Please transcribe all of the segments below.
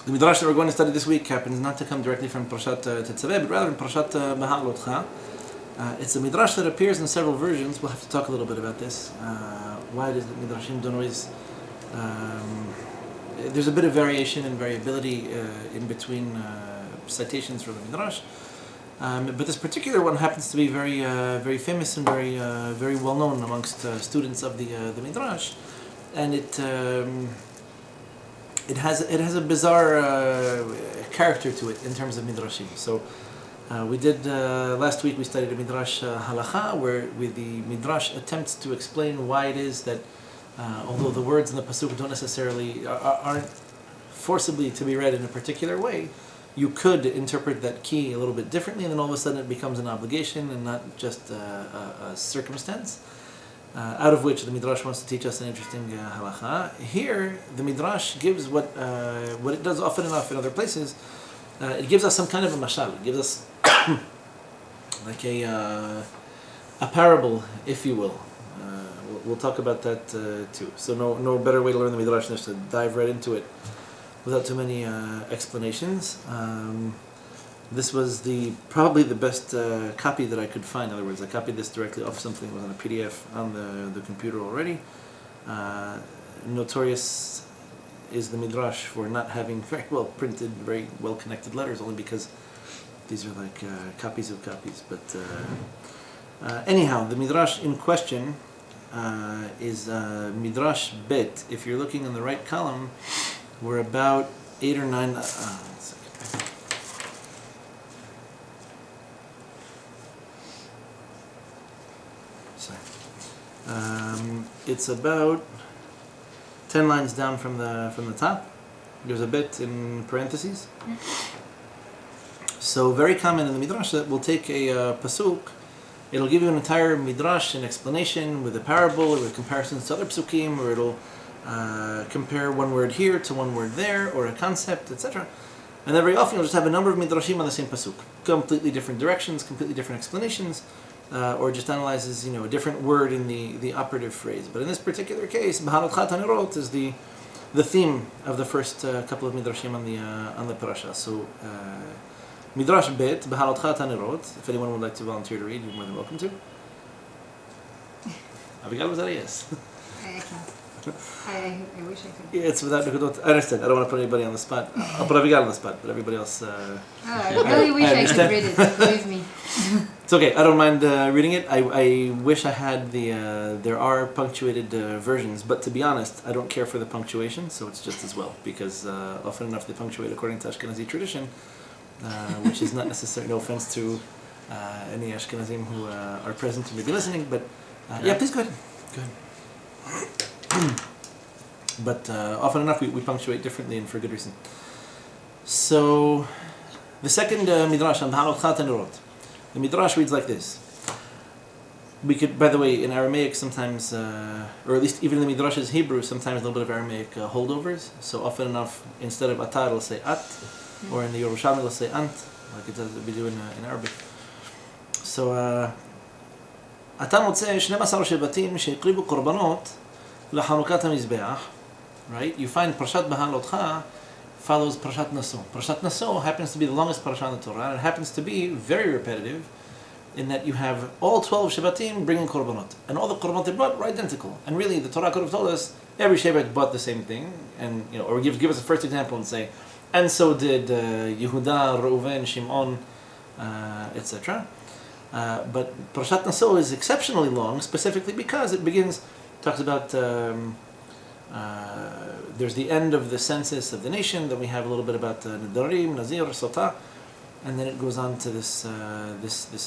The Midrash that we're going to study this week happens not to come directly from Parashat Tetzaveh, but rather from Parashat Beha'alotcha. It's a Midrash that appears in several versions. We'll have to talk a little bit about this. Why it is that Midrashim don't always... there's a bit of variation and variability in between citations for the Midrash. But this particular one happens to be very very famous and very well known amongst students of the Midrash. And it has a bizarre character to it in terms of Midrashim. So we did last week we studied a Midrash Halacha, where the Midrash attempts to explain why it is that although the words in the pasuk don't necessarily aren't forcibly to be read in a particular way, you could interpret that key a little bit differently, and then all of a sudden it becomes an obligation and not just a circumstance. Out of which the Midrash wants to teach us an interesting halacha. Here, the Midrash gives what it does often enough in other places. It gives us some kind of a mashal. It gives us like a parable, if you will. We'll talk about that too. So no better way to learn the Midrash than just to dive right into it without too many explanations. This was probably the best copy that I could find. In other words, I copied this directly off something that was on a PDF on the computer already. Notorious is the Midrash for not having very well printed, very well connected letters, only because these are like copies of copies. But anyhow, the Midrash in question is Midrash Bet. If you're looking in the right column, we're about 8 or 9... it's about 10 lines down from the top. There's a bit in parentheses. So very common in the Midrash that we'll take a pasuk, it'll give you an entire Midrash, an explanation with a parable or with comparisons to other psukim, or it'll compare one word here to one word there, or a concept, etc. And then very often you'll just have a number of Midrashim on the same pasuk, completely different directions, completely different explanations. Or just analyzes, a different word in the operative phrase. But in this particular case, Hannukah and Purim is the theme of the first couple of midrashim on the parasha. So Midrash Bet, Hannukah and Purim. If anyone would like to volunteer to read, you're more than welcome to. Abigail, was that a yes? I can. I wish I could. Yeah, it's without Nukudot. I understand. I don't want to put anybody on the spot. I'll put Abigail on the spot, but everybody else... I really wish I could read it, believe me. It's okay. I don't mind reading it. I wish I had there are punctuated versions, but to be honest, I don't care for the punctuation, so it's just as well, because often enough they punctuate according to Ashkenazi tradition, which is not necessary. No offense to any Ashkenazim who are present who may be listening, but yeah, please go ahead. Go ahead. But often enough we punctuate differently and for good reason. So the second Midrash on Hannukah and Purim. The Midrash reads like this. We could, by the way, in Aramaic sometimes, or at least even in the Midrash's Hebrew, sometimes a little bit of Aramaic holdovers. So often enough, instead of atar, it'll say at, or in the Yerushalmi, it'll say ant, like it does we do in Arabic. So, אתה מוצא 12 שבטים שהקריבו קורבנות לחנוכת המזבח, right? You find Parashat Beha'alotcha follows Parashat Naso. Parashat Naso happens to be the longest parasha in the Torah, and it happens to be very repetitive in that you have all 12 Shevatim bringing Korbanot. And all the Korbanot they brought were identical. And really, the Torah could have told us every Shevat brought the same thing, and or give us a first example and say, and so did Yehuda, Reuven, Shimon, etc. But Parashat Naso is exceptionally long, specifically because it talks about there's the end of the census of the nation, then we have a little bit about Nedarim, Nazir, Sotah, and then it goes on to this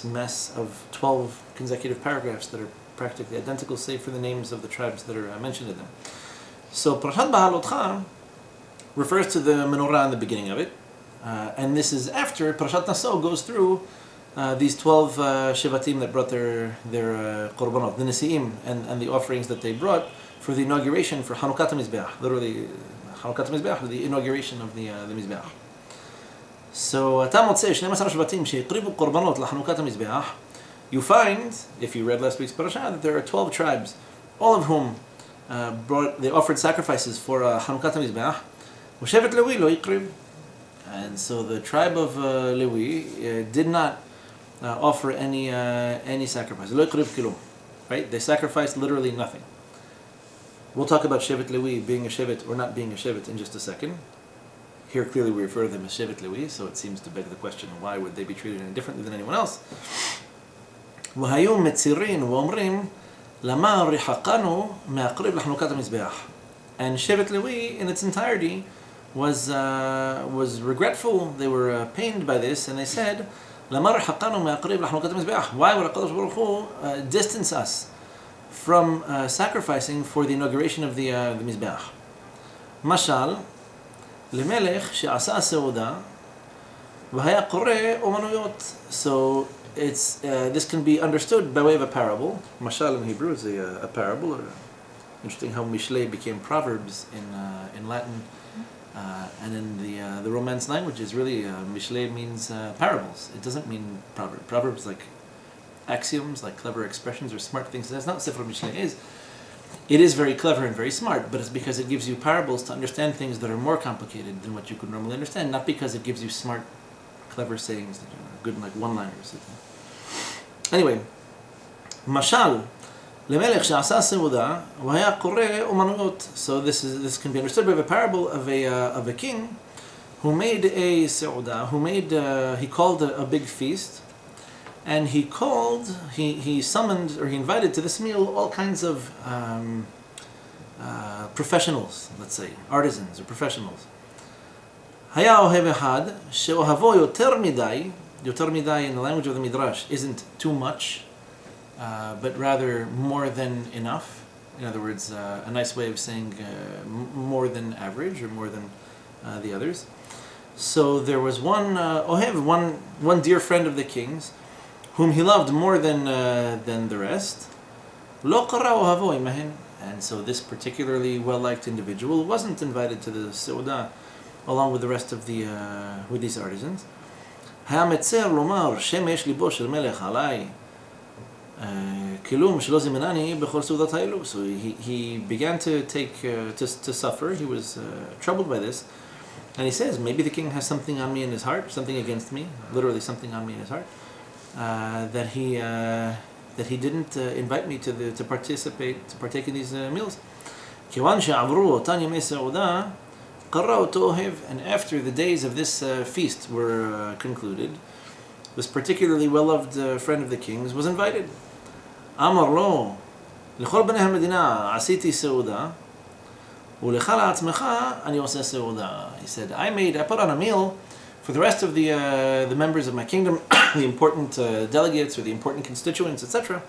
mess of 12 consecutive paragraphs that are practically identical, save for the names of the tribes that are mentioned in them. So Parashat Beha'alotcha refers to the Menorah in the beginning of it, and this is after Parashat Naso goes through these 12 Shevatim that brought their Korbanot, the Nesi'im, and the offerings that they brought for the inauguration for Hannukah Mizbeach, literally Hannukah Mizbeach, the inauguration of the Mizbeach. So, אתה מוצא 12 שבטים שהקריבו קורבנות לחנוכת המזבח. You find, if you read last week's parasha, that there are 12 tribes, all of whom they offered sacrifices for Hannukah המזבח. ושבט לוי לא הקריב. And so the tribe of Levi did not offer any sacrifice. Right? They sacrificed literally nothing. We'll talk about Shevet Levi being a Shevet or not being a Shevet in just a second. Here clearly we refer to them as Shevet Levi, so it seems to beg the question, why would they be treated any differently than anyone else? והיו מצירים ואומרים למה רחקנו מהקריב לחנוכת המזבח. And Shevet Levi in its entirety was regretful. They were pained by this, and they said, لما رحقנו מהקריב לחנוכת המזבח. Why would HaKadosh Baruch Hu distance us from sacrificing for the inauguration of the Mizbeach? משל, למלך שעשה סעודה והיה קורא אומנויות. So this can be understood by way of a parable. Mashal in Hebrew is a parable. Interesting how Mishlei became proverbs in Latin, and in the Romance languages. Really, Mishlei means parables. It doesn't mean proverbs. Proverbs like axioms, like clever expressions or smart things. That's not what Sefer Mishlei is. It is very clever and very smart, but it's because it gives you parables to understand things that are more complicated than what you could normally understand. Not because it gives you smart, clever sayings that are good, like one-liners. Anyway, Mashal, למלך שעשה סעודה והיה קורא אומנויות. So this can be understood by the parable of a king who made a seudah, he called a big feast, and he summoned or he invited to this meal all kinds of professionals, let's say, artisans or professionals. היה אוהב אחד שאוהבו יותר מדי in the language of the Midrash isn't too much, but rather more than enough. In other words, a nice way of saying more than average or more than the others. So there was one Ohev, one dear friend of the king's, whom he loved more than the rest. Lo qara ohavoi imahen. And so this particularly well-liked individual wasn't invited to the seudah along with the rest of with these artisans. המצר לומר שמש ליבו של מלך עליי כלום שלא זימנני בכל סעודות האלו. So he began to suffer. He was troubled by this, and he says, maybe the king has something on me in his heart, something against me, literally something on me in his heart, that he didn't invite me to partake in these meals. כיוון שעברו אותן ימי סעודה and after the days of this feast were concluded, this particularly well-loved friend of the king's was invited. אמר לו, לכל בני המדינה עשיתי סעודה, ולך לעצמך אני עושה סעודה. He said, I put on a meal for the rest of the members of my kingdom, the important delegates or the important constituents, etc.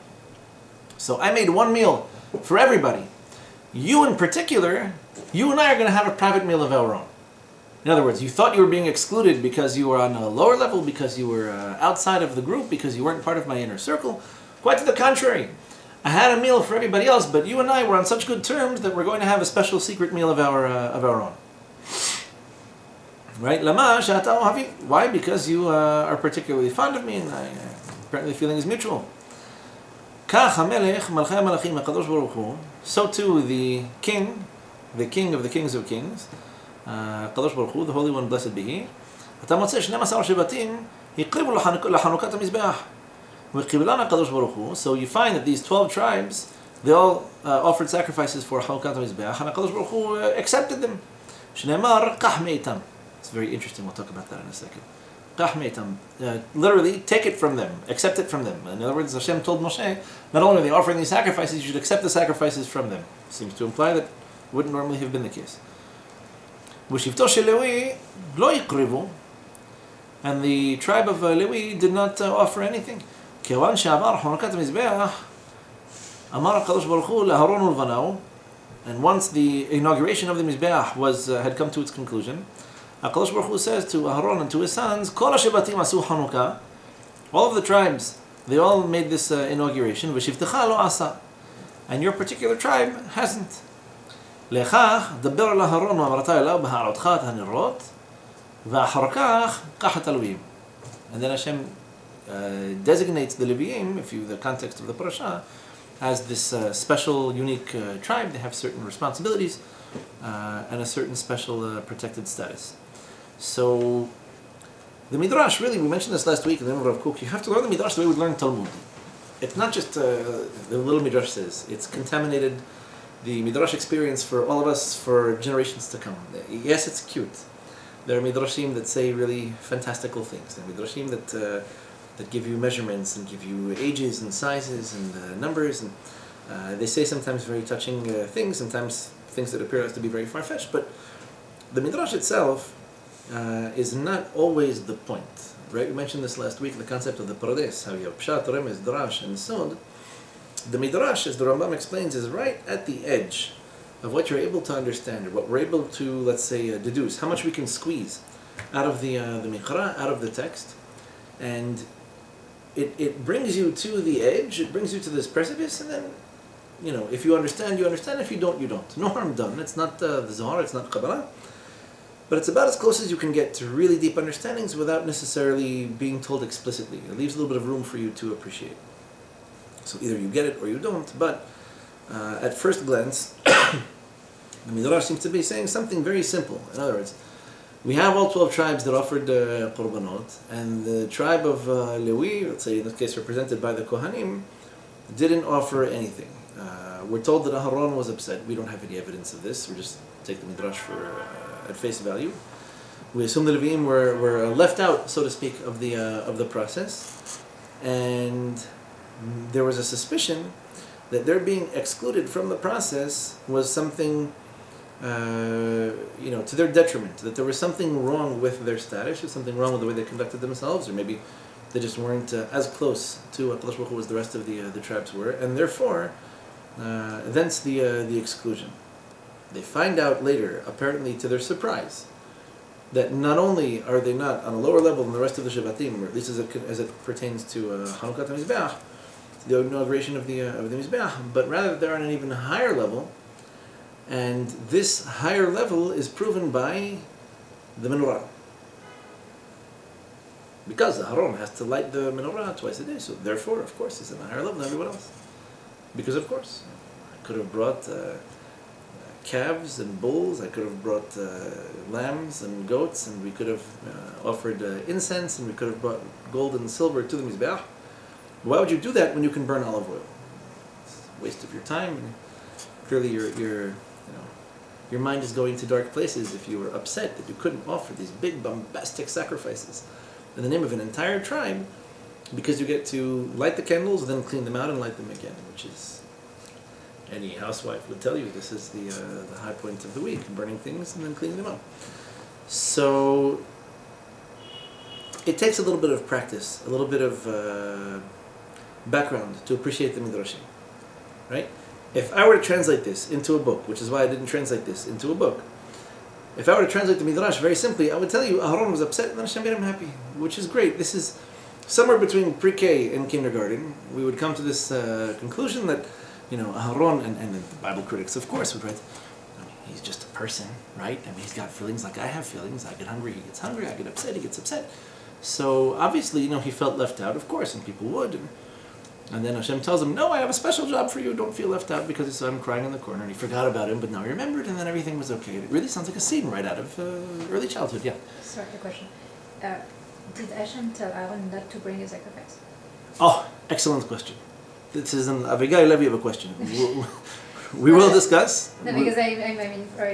So I made one meal for everybody. You in particular, you and I are going to have a private meal of our own. In other words, you thought you were being excluded because you were on a lower level, because you were outside of the group, because you weren't part of my inner circle. Quite to the contrary. I had a meal for everybody else, but you and I were on such good terms that we're going to have a special secret meal of our own. Right? Lama she'ata ohavi. Why? Because you are particularly fond of me, and apparently the feeling is mutual. כך המלך מלכי המלכים הקדוש ברוך הוא, so too the king of the kings of kings, הקדוש ברוך הוא, the Holy One, blessed be he, אתה מוצא 12 שבטים הקריבו לחנוכת המזבח וקיבלן הקדוש ברוך הוא. So you find that these 12 tribes, they all offered sacrifices for חנוכת המזבח, and הקדוש ברוך הוא accepted them. שנאמר קח מאיתם. It's very interesting, we'll talk about that in a second. Literally, take it from them, accept it from them. In other words, Hashem told Moshe, not only are they offering these sacrifices, you should accept the sacrifices from them. Seems to imply that wouldn't normally have been the case. And the tribe of Levi did not offer anything. And once the inauguration of the Mizbeach had come to its conclusion, HaKadosh Baruch Hu says to Aharon and to his sons, Kol ha-shevatim asu Hannukah. All of the tribes, they all made this inauguration. V'shivtecha lo asa. And your particular tribe hasn't. Lechach daber al Aharon v'amarata elav b'ha'arotcha et hanirot v'achar kach kach et Elohim. And then Hashem designates the Leviim, the context of the parasha, as this special, unique tribe. They have certain responsibilities and a certain special protected status. So the Midrash, really, we mentioned this last week in the name of Rav Kook, you have to learn the Midrash the way we learn Talmud. It's not just the little Midrash says, it's contaminated the Midrash experience for all of us for generations to come. Yes, it's cute. There are Midrashim that say really fantastical things. There are Midrashim that give you measurements and give you ages and sizes and numbers, and they say sometimes very touching things, sometimes things that appear to be very far-fetched, but the Midrash itself is not always the point. Right? We mentioned this last week, the concept of the Pardes, how you have Pshat, Remes, Drash, and Sod. The Midrash, as the Rambam explains, is right at the edge of what you're able to understand, or what we're able to, let's say, deduce, how much we can squeeze out of the Mikra, out of the text, and it brings you to the edge, it brings you to this precipice, and then, if you understand, if you don't, you don't. No harm done. It's not the Zohar, it's not Kabbalah, but it's about as close as you can get to really deep understandings without necessarily being told explicitly. It leaves a little bit of room for you to appreciate. So either you get it or you don't, but at first glance, the Midrash seems to be saying something very simple. In other words, we have all 12 tribes that offered Korbanot, and the tribe of Lewi, let's say in this case represented by the Kohanim, didn't offer anything. We're told that Aharon was upset. We don't have any evidence of this. We just take the Midrash at face value. We assume the Leviim were left out, so to speak, of the process, and there was a suspicion that their being excluded from the process was something, to their detriment. That there was something wrong with their status, or something wrong with the way they conducted themselves, or maybe they just weren't as close to HaKadosh Baruch Hu as the rest of the tribes were, and therefore, thence the exclusion. They find out later, apparently to their surprise, that not only are they not on a lower level than the rest of the Shabbatim, or at least as it pertains to Hannukah and Purim, the inauguration of the Mizbeach, but rather they're on an even higher level, and this higher level is proven by the Menorah. Because Aharon has to light the Menorah twice a day, so therefore, of course, he's on a higher level than everyone else. Because of course, I could have brought calves and bulls, I could have brought lambs and goats, and we could have offered incense, and we could have brought gold and silver to the Mizbeach. Why would you do that when you can burn olive oil? It's a waste of your time, and clearly your mind is going to dark places if you were upset that you couldn't offer these big bombastic sacrifices in the name of an entire tribe, because you get to light the candles, then clean them out and light them again, which is, any housewife would tell you, this is the high point of the week, burning things and then cleaning them up. So it takes a little bit of practice, a little bit of background to appreciate the Midrashim, right? If I were to translate this into a book, which is why I didn't translate this into a book, if I were to translate the Midrash very simply, I would tell you Aharon was upset and then Hashem made him happy, which is great. This is somewhere between pre-K and kindergarten. We would come to this conclusion that, Aharon, and the Bible critics, of course, would write, he's just a person, right? He's got feelings like I have feelings. I get hungry, he gets hungry. I get upset, he gets upset. So obviously, he felt left out, of course, and people would. And then Hashem tells him, no, I have a special job for you. Don't feel left out, because he saw him crying in the corner, and he forgot about him, but now he remembered, and then everything was okay. It really sounds like a scene right out of early childhood, yeah. Sorry, a question. Did Hashem tell Aaron not to bring a sacrifice? Oh, excellent question. This is an Avigai Levi of a question. We will discuss. No, because I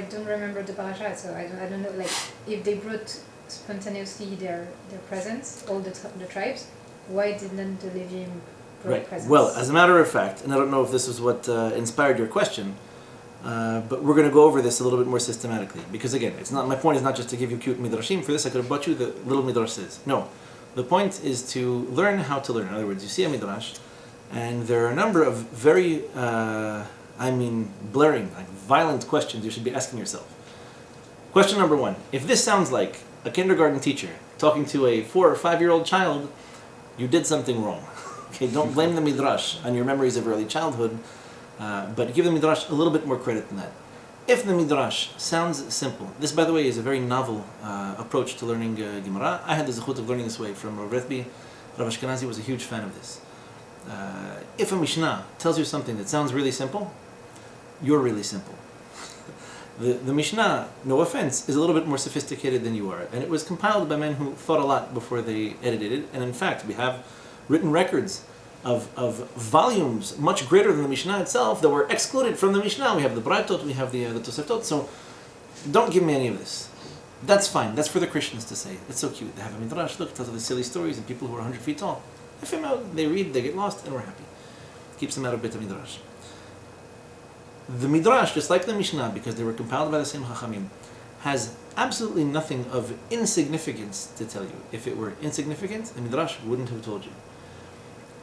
don't remember the parasha, so I don't know, if they brought spontaneously their presents, all the tribes, why didn't the Levium bring presents? Well, as a matter of fact, and I don't know if this is what inspired your question, but we're going to go over this a little bit more systematically, because again, my point is not just to give you cute midrashim. For this, I could have brought you the little midrashes. No, the point is to learn how to learn. In other words, you see a midrash, and there are a number of very, blaring, violent questions you should be asking yourself. Question number one: if this sounds like a kindergarten teacher talking to a 4 or 5 year old child, you did something wrong. Okay, don't blame the midrash on your memories of early childhood. But give the Midrash a little bit more credit than that. If the Midrash sounds simple, this, by the way, is a very novel approach to learning Gemara. I had the zechut of learning this way from Rav Rethby. Rav Ashkenazi was a huge fan of this. If a Mishnah tells you something that sounds really simple, you're really simple. The Mishnah, no offense, is a little bit more sophisticated than you are. And it was compiled by men who thought a lot before they edited it. And in fact, we have written records of volumes much greater than the Mishnah itself that were excluded from the Mishnah. We have the Braitot, we have the Toseftot. So don't give me any of this. That's fine. That's for the Christians to say. It's so cute. They have a Midrash. Look, tells of the silly stories and people who are 100 feet tall. They read, they get lost, and we're happy. Keeps them out of Beit HaMidrash. The Midrash, just like the Mishnah, because they were compiled by the same Chachamim, has absolutely nothing of insignificance to tell you. If it were insignificant, the Midrash wouldn't have told you.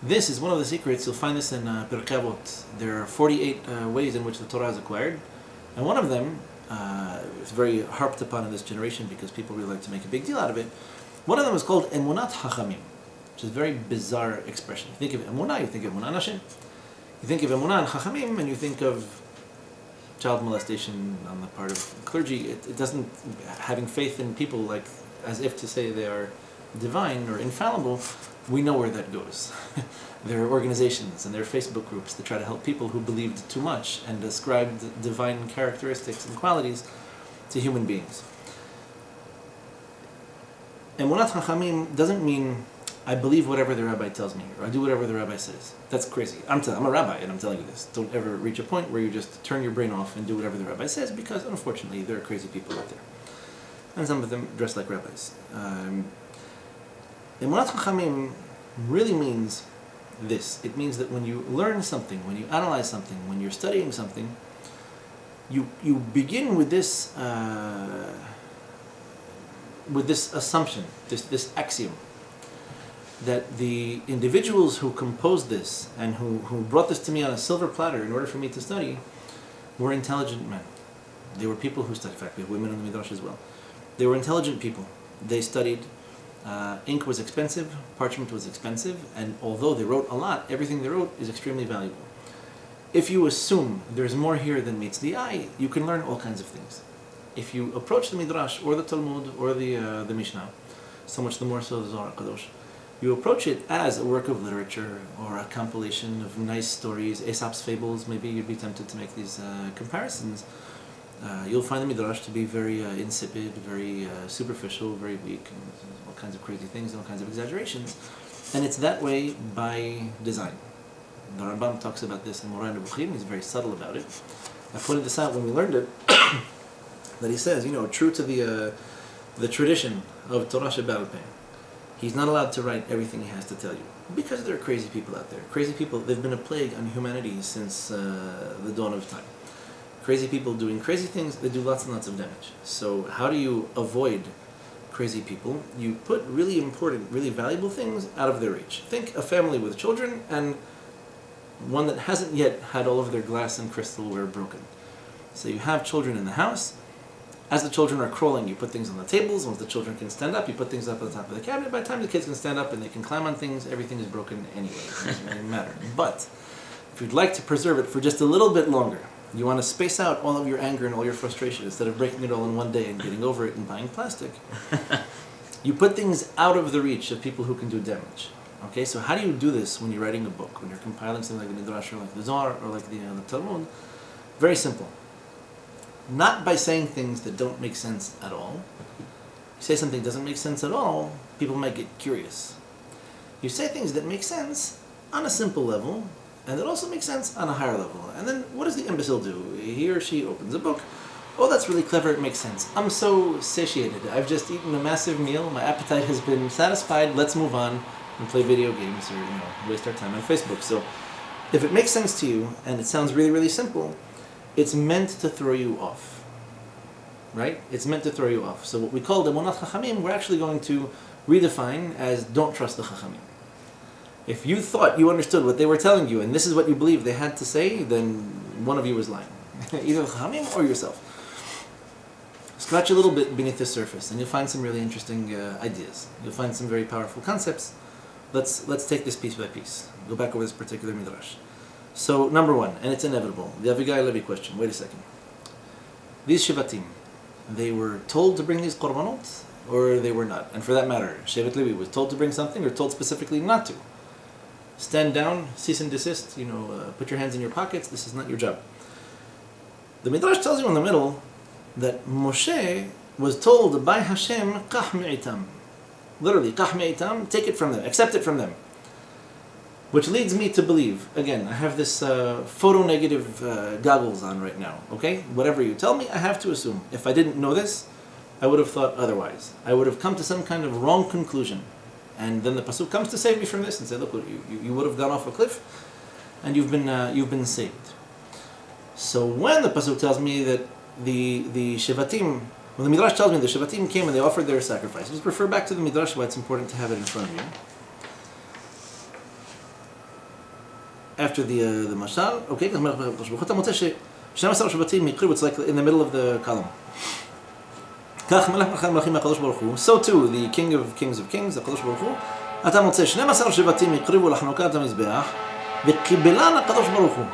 This is one of the secrets. You'll find this in Pirkei Avot. There are 48 ways in which the Torah is acquired, and one of them is very harped upon in this generation because people really like to make a big deal out of it. One of them is called Emunat Chachamim, which is a very bizarre expression. You think of Emunah, you think of Emunah Nashim. You think of Emunah and Chachamim, and you think of child molestation on the part of clergy. It doesn't, having faith in people like as if to say they are divine or infallible, we know where that goes. There are organizations and there are Facebook groups that try to help people who believed too much and ascribed divine characteristics and qualities to human beings. Emunat Chachamim doesn't mean I believe whatever the rabbi tells me, or I do whatever the rabbi says. That's crazy. I'm a rabbi, and I'm telling you this. Don't ever reach a point where you just turn your brain off and do whatever the rabbi says, because unfortunately there are crazy people out there. And some of them dress like rabbis. Emunat Chachamim really means this. It means that when you learn something, when you analyze something, when you're studying something, you begin with this assumption, this axiom, that the individuals who composed this and who brought this to me on a silver platter in order for me to study were intelligent men. They were people who studied. In fact, we have women in the Midrash as well. They were intelligent people. They studied. Ink was expensive, parchment was expensive, and although they wrote a lot, everything they wrote is extremely valuable. If you assume there's more here than meets the eye, you can learn all kinds of things. If you approach the Midrash or the Talmud or the Mishnah, so much the more so the Zohar Kadosh, you approach it as a work of literature or a compilation of nice stories, Aesop's fables. Maybe you'd be tempted to make these comparisons. You'll find the Midrash to be very insipid, very superficial, very weak, and all kinds of crazy things and all kinds of exaggerations. And it's that way by design. The Rambam talks about this in Menorah and Nevuchim. He's very subtle about it. I pointed this out when we learned it, that he says, true to the tradition of Torah Sheba'al Peh, he's not allowed to write everything he has to tell you. Because there are crazy people out there. Crazy people, they've been a plague on humanity since the dawn of time. Crazy people doing crazy things, they do lots and lots of damage. So how do you avoid crazy people? You put really important, really valuable things out of their reach. Think a family with children and one that hasn't yet had all of their glass and crystalware broken. So you have children in the house. As the children are crawling, you put things on the tables. Once the children can stand up, you put things up on the top of the cabinet. By the time the kids can stand up and they can climb on things, everything is broken anyway. It doesn't really matter. But if you'd like to preserve it for just a little bit longer, you want to space out all of your anger and all your frustration instead of breaking it all in one day and getting over it and buying plastic. You put things out of the reach of people who can do damage. Okay, so how do you do this when you're writing a book, when you're compiling something like the Midrash or like the Zohar or like the Talmud? Very simple. Not by saying things that don't make sense at all. You say something that doesn't make sense at all, people might get curious. You say things that make sense on a simple level, and that also makes sense on a higher level. And then what does the imbecile do? He or she opens a book. Oh, that's really clever, it makes sense. I'm so satiated. I've just eaten a massive meal, my appetite has been satisfied, let's move on and play video games or waste our time on Facebook. So if it makes sense to you, and it sounds really, really simple, it's meant to throw you off. Right? It's meant to throw you off. So what we call the Emunat Chachamim, we're actually going to redefine as don't trust the Chachamim. If you thought you understood what they were telling you, and this is what you believed they had to say, then one of you was lying. Either the Chachamim or yourself. Scratch a little bit beneath the surface, and you'll find some really interesting ideas. You'll find some very powerful concepts. Let's take this piece by piece. Go back over this particular Midrash. So, number one, and it's inevitable, the Avigai Levi question. Wait a second. These Shivatim, they were told to bring these korbanot, or they were not? And for that matter, Shevet Levi was told to bring something, or told specifically not to? Stand down, cease and desist, put your hands in your pockets, this is not your job. The Midrash tells you in the middle, that Moshe was told by Hashem, "Qah mi'itam." Literally, "Qah mi'itam," take it from them, accept it from them. Which leads me to believe, again, I have this photo-negative goggles on right now, okay? Whatever you tell me, I have to assume. If I didn't know this, I would have thought otherwise. I would have come to some kind of wrong conclusion. And then the Pasuk comes to save me from this and say, look, you would have gone off a cliff and you've been saved. So when the Pasuk tells me that the Shevatim, when the Midrash tells me the Shevatim came and they offered their sacrifices, refer back to the Midrash why it's important to have it in front of you. After the Mashal, okay, it's like in the middle of the column. So too, the King of Kings, the Kadosh Baruch Hu, אתה מוצא 12 שבטים הקריבו לחנוכת המזבח וקיבלן הקדוש ברוך הוא.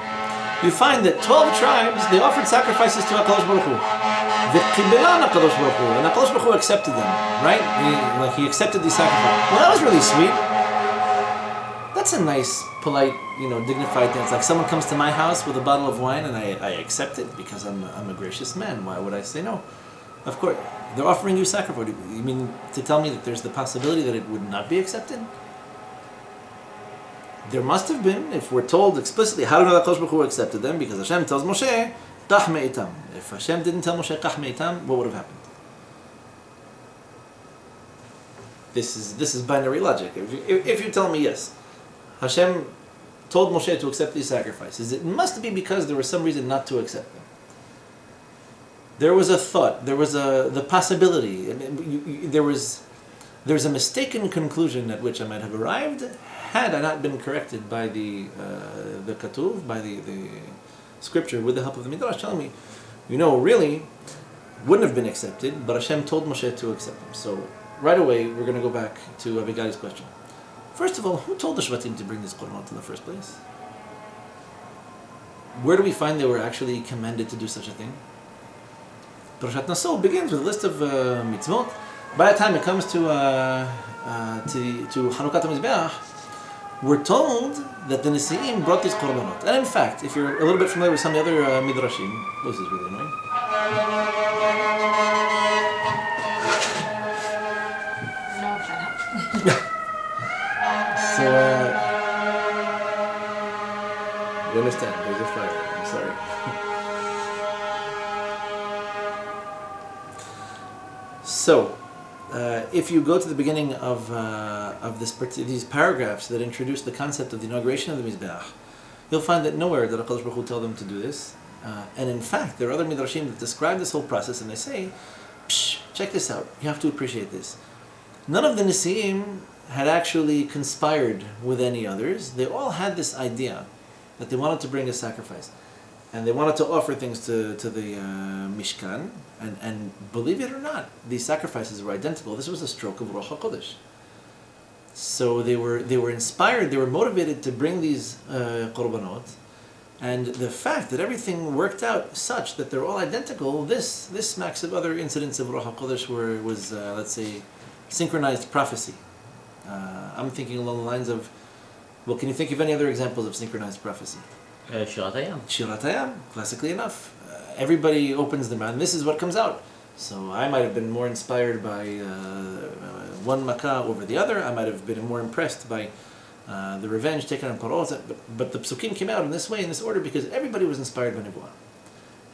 You find that 12 tribes, they offered sacrifices to HaKadosh Baruch Hu. וקיבלן הקדוש ברוך הוא, and HaKadosh Baruch Hu accepted them, right? He accepted these sacrifices. Well, that was really sweet. That's a nice, polite, dignified thing. It's like someone comes to my house with a bottle of wine and I accept it because I'm a gracious man. Why would I say no? Of course, they're offering you sacrifice. You mean to tell me that there's the possibility that it would not be accepted? There must have been, if we're told explicitly, how do we know that HaKadosh Baruch Hu accepted them? Because Hashem tells Moshe, Qah me'itam. If Hashem didn't tell Moshe, Qah me'itam, what would have happened? This is binary logic. If you tell me yes, Hashem told Moshe to accept these sacrifices, it must be because there was some reason not to accept them. There was a thought, there was the possibility, there's a mistaken conclusion at which I might have arrived had I not been corrected by the Katuv, by the scripture with the help of the Midrash telling me, really wouldn't have been accepted, but Hashem told Moshe to accept them. So right away we're going to go back to Avigai's question. First of all, who told the Shvatim to bring this Korbanot in the first place? Where do we find they were actually commanded to do such a thing? Parashat Naso begins with a list of mitzvot. By the time it comes to Hannukah and Purim, we're told that the Nesi'im brought these korbanot. And in fact, if you're a little bit familiar with some of the other midrashim, this is really annoying. No, shut up. So, you understand, there's a fire. I'm sorry. So, if you go to the beginning of these paragraphs that introduce the concept of the inauguration of the Mizbeach, you'll find that nowhere did HaKadosh Baruch Hu tell them to do this. And in fact, there are other midrashim that describe this whole process, and they say, check this out, you have to appreciate this. None of the Nesi'im had actually conspired with any others. They all had this idea that they wanted to bring a sacrifice. And they wanted to offer things to the Mishkan. And believe it or not, these sacrifices were identical. This was a stroke of Ruach HaKodesh. So they were inspired, they were motivated to bring these korbanot. And the fact that everything worked out such that they're all identical, this smacks of other incidents of Ruach HaKodesh where it was, let's say, synchronized prophecy. I'm thinking along the lines of, can you think of any other examples of synchronized prophecy? Shirat Hayam. Shirat Hayam, classically enough. Everybody opens their mouth, and this is what comes out. So I might have been more inspired by one makkah over the other. I might have been more impressed by the revenge taken on Paro. But the psukim came out in this way, in this order, because everybody was inspired by Nebuah.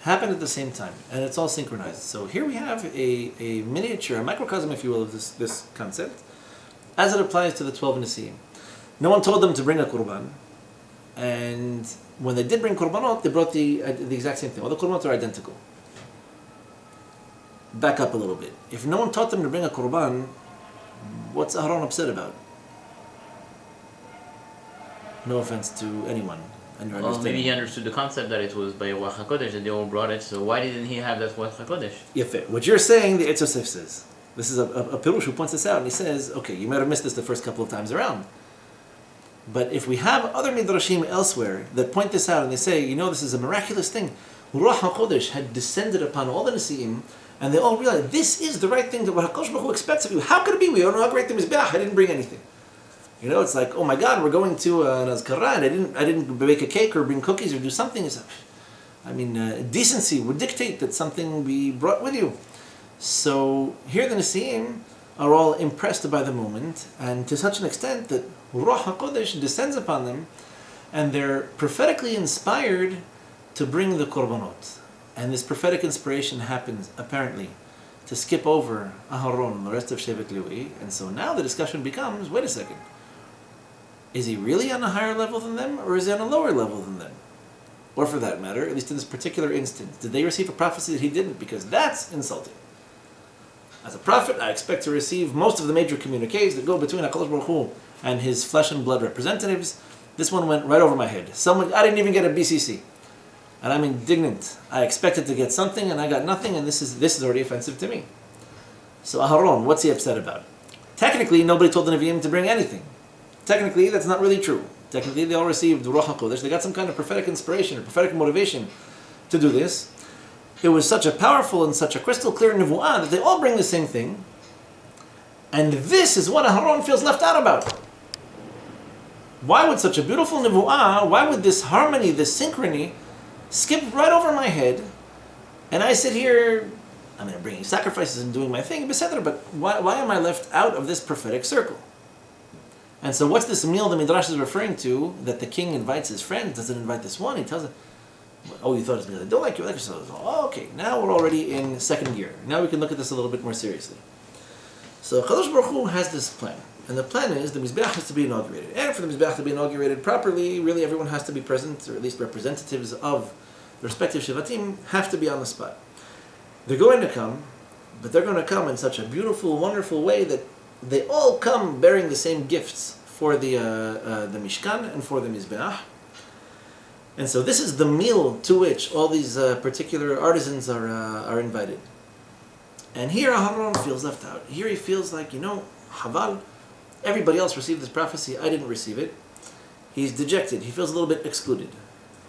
Happened at the same time, and it's all synchronized. So here we have a miniature, a microcosm, if you will, of this concept, as it applies to the 12 Nesi'im. No one told them to bring a Qurban, and when they did bring Qurbanot, they brought the exact same thing. All the Qurbanot are identical. Back up a little bit. If no one taught them to bring a Qurban, what's Aharon upset about? No offense to anyone. Well, maybe he understood the concept that it was by Ruach HaKodesh that they all brought it, so why didn't he have that Ruach HaKodesh? Yefeh. What you're saying, the Eitz Yosef says. This is a Pirush who points this out, and he says, okay, you might have missed this the first couple of times around. But if we have other midrashim elsewhere that point this out, and they say, this is a miraculous thing. Ruach HaKodesh had descended upon all the Nesi'im, and they all realized, this is the right thing that what HaKadosh Baruch Hu expects of you. How could it be? We don't inaugurate the Mizbeach. I didn't bring anything. It's like, oh my God, we're going to an Azkara, and I didn't bake a cake or bring cookies or do something. It's like, Decency would dictate that something be brought with you. So here the Nesiim are all impressed by the moment, and to such an extent that Ruach HaKodesh descends upon them, and they're prophetically inspired to bring the korbanot. And this prophetic inspiration happens, apparently, to skip over Aharon and the rest of Shevet Levi. And so now the discussion becomes, wait a second, is he really on a higher level than them, or is he on a lower level than them? Or for that matter, at least in this particular instance, did they receive a prophecy that he didn't? Because that's insulting. As a prophet, I expect to receive most of the major communiques that go between HaKadosh Baruch Hu and his flesh and blood representatives. This one went right over my head. I didn't even get a BCC. And I'm indignant. I expected to get something and I got nothing, and this is already offensive to me. So Aharon, what's he upset about? Technically, nobody told the Nevi'im to bring anything. Technically, that's not really true. Technically, they all received Ruach HaKodesh. They got some kind of prophetic inspiration or prophetic motivation to do this. It was such a powerful and such a crystal clear nevuah that they all bring the same thing. And this is what Aharon feels left out about. Why would such a beautiful nevuah, why would this harmony, this synchrony, skip right over my head? And I sit here, I'm bringing sacrifices and doing my thing, but why am I left out of this prophetic circle? And so what's this meal the Midrash is referring to, that the king invites his friends, doesn't invite this one? He tells him, oh, you thought it's because I don't like you, Oh, okay, now we're already in second gear. Now we can look at this a little bit more seriously. So Kadosh Baruch Hu has this plan. And the plan is the Mizbeach has to be inaugurated. And for the Mizbeach to be inaugurated properly, really everyone has to be present, or at least representatives of the respective Shivatim have to be on the spot. They're going to come, but they're going to come in such a beautiful, wonderful way that they all come bearing the same gifts for the Mishkan and for the Mizbeach. And so this is the meal to which all these particular artisans are invited. And here Aharon feels left out. Here he feels like, Haval, everybody else received this prophecy, I didn't receive it. He's dejected, he feels a little bit excluded.